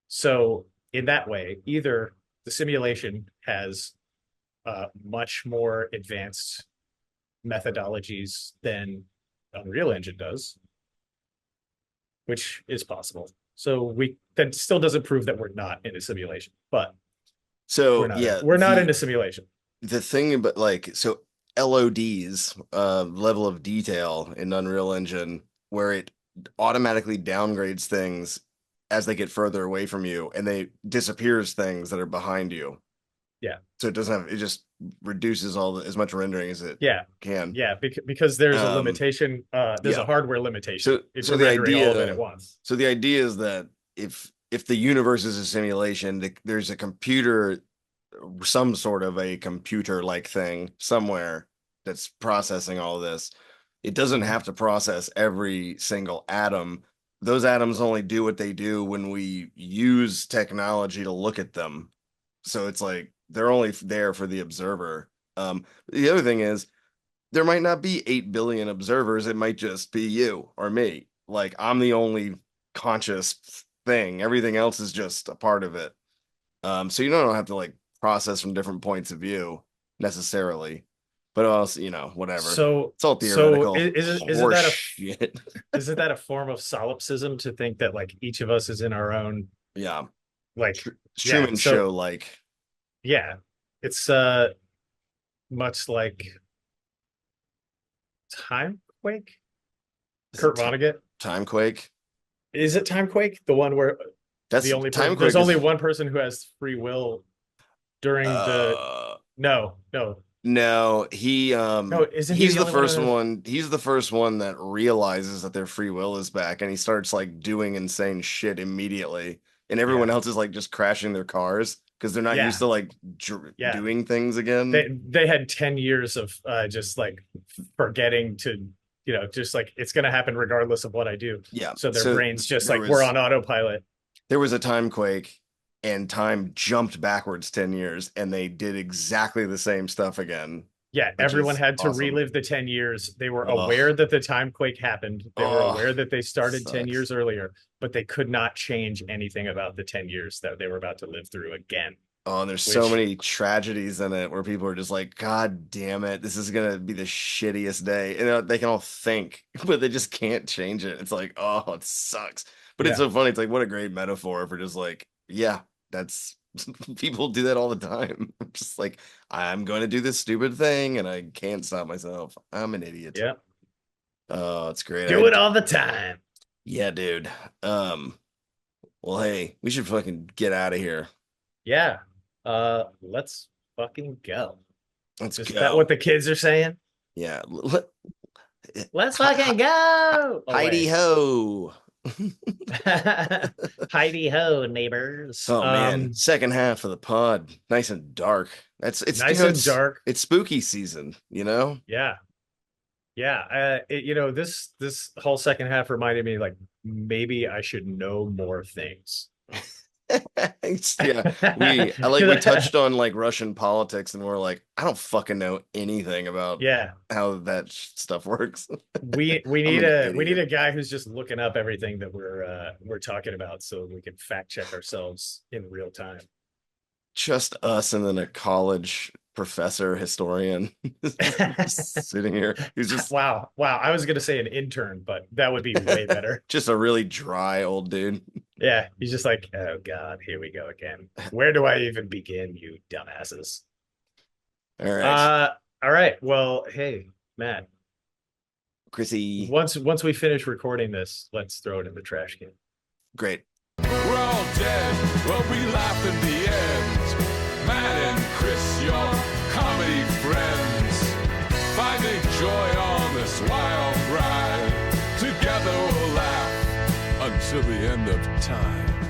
Speaker 4: So in that way, either the simulation has much more advanced methodologies than Unreal Engine does, which is possible. So that still doesn't prove that we're not in a simulation, but
Speaker 3: So
Speaker 4: we're not.
Speaker 3: yeah,
Speaker 4: We're not
Speaker 3: the-
Speaker 4: in a simulation.
Speaker 3: the thing about like so LODs, level of detail in Unreal Engine, where it automatically downgrades things as they get further away from you, and they disappears things that are behind you.
Speaker 4: Yeah.
Speaker 3: So it doesn't have, it just reduces as much rendering as it
Speaker 4: Yeah,
Speaker 3: can.
Speaker 4: yeah, because there's a
Speaker 3: Um,
Speaker 4: limitation. There's
Speaker 3: yeah.
Speaker 4: a hardware limitation.
Speaker 3: So-
Speaker 4: It's
Speaker 3: so the
Speaker 4: rendering all of it
Speaker 3: idea-
Speaker 4: at once.
Speaker 3: So the idea is that if the universe is a simulation, there's a computer, some sort of a computer-like thing somewhere that's processing all this. It doesn't have to process every single atom. Those atoms only do what they do when we use technology to look at them. So it's like they're only there for the observer. The other thing is there might not be 8 billion observers. It might just be you or me. Like I'm the only conscious thing. Everything else is just a part of it. So you don't have to like process from different points of view necessarily. But also, whatever.
Speaker 4: So
Speaker 3: It's all theoretical.
Speaker 4: So isn't
Speaker 3: horse
Speaker 4: that
Speaker 3: shit.
Speaker 4: isn't that a form of solipsism to think that like each of us is in our own
Speaker 3: Yeah.
Speaker 4: like
Speaker 3: It's
Speaker 4: Yeah,
Speaker 3: Truman
Speaker 4: so-
Speaker 3: Show like.
Speaker 4: yeah, it's much like Timequake. Kurt Vonnegut.
Speaker 3: Timequake.
Speaker 4: Is it Timequake? The one where
Speaker 3: That's
Speaker 4: the only
Speaker 3: Timequake.
Speaker 4: there's
Speaker 3: is-
Speaker 4: only one person who has free will during the no.
Speaker 3: No, he
Speaker 4: No, isn't he
Speaker 3: he's
Speaker 4: the
Speaker 3: the
Speaker 4: only one
Speaker 3: first
Speaker 4: who-
Speaker 3: one. He's the first one that realizes that their free will is back, and he starts like doing insane shit immediately. And everyone else is like just crashing their cars because they're not
Speaker 4: Yeah.
Speaker 3: used to like
Speaker 4: Yeah.
Speaker 3: doing things again.
Speaker 4: They had 10 years of just like forgetting to just like it's gonna happen regardless of what I do.
Speaker 3: Yeah.
Speaker 4: So their brains just
Speaker 3: there
Speaker 4: like we're
Speaker 3: was-
Speaker 4: on autopilot.
Speaker 3: There was a timequake, and time jumped backwards 10 years, and they did exactly the same stuff again.
Speaker 4: Yeah,
Speaker 3: Which
Speaker 4: everyone
Speaker 3: is
Speaker 4: had to
Speaker 3: awesome.
Speaker 4: relive the 10 years. They were
Speaker 3: Ugh.
Speaker 4: aware that the timequake happened. They were
Speaker 3: Ugh,
Speaker 4: aware that they started 10
Speaker 3: sucks.
Speaker 4: years earlier, but they could not change anything about the 10 years that they were about to live through again.
Speaker 3: Oh, and there's so
Speaker 4: Which-
Speaker 3: many tragedies in it where people are just like, God damn it, this is gonna be the shittiest day. And they can all think, but they just can't change it. It's like, oh, it sucks. But it's
Speaker 4: Yeah.
Speaker 3: so funny. It's like, what a great metaphor for just like, yeah, that's people do that all the time. Just like, I'm going to do this stupid thing and I can't stop myself. I'm an idiot.
Speaker 4: Yeah.
Speaker 3: Oh, it's great.
Speaker 4: Do it all the time.
Speaker 3: Yeah, dude. Well, hey, we should fucking get out of here.
Speaker 4: Yeah. Let's fucking go.
Speaker 3: Let's
Speaker 4: Is
Speaker 3: go.
Speaker 4: that what the kids are saying?
Speaker 3: Yeah.
Speaker 4: Let's fucking go.
Speaker 3: Heidi ho.
Speaker 4: Heidi ho, neighbors.
Speaker 3: Oh man, second half of the pod, nice and dark. It's
Speaker 4: Nice
Speaker 3: you know,
Speaker 4: and dark.
Speaker 3: It's spooky season,
Speaker 4: Yeah. Yeah. This whole second half reminded me like maybe I should know more things.
Speaker 3: Yeah, we touched on like Russian politics, and we're like, I don't fucking know anything about
Speaker 4: Yeah.
Speaker 3: how that stuff works.
Speaker 4: We need
Speaker 3: an
Speaker 4: a
Speaker 3: idiot.
Speaker 4: guy who's just looking up everything that we're talking about so we can fact check ourselves in real time.
Speaker 3: Just us and then a college professor historian sitting here who's just
Speaker 4: Wow. I was gonna say an intern, but that would be way better.
Speaker 3: just a really dry old dude.
Speaker 4: Yeah, he's just like, oh god, here we go again. Where do I even begin, you dumbasses?
Speaker 3: All right,
Speaker 4: All right. Well, hey, Matt.
Speaker 3: Chrissy,
Speaker 4: Once we finish recording this, let's throw it in the trash can.
Speaker 3: great.
Speaker 1: We're all dead, but we laugh in the end. Matt and Chris, your comedy friends, finding joy on this wild ride. Together we'll laugh until the end of time.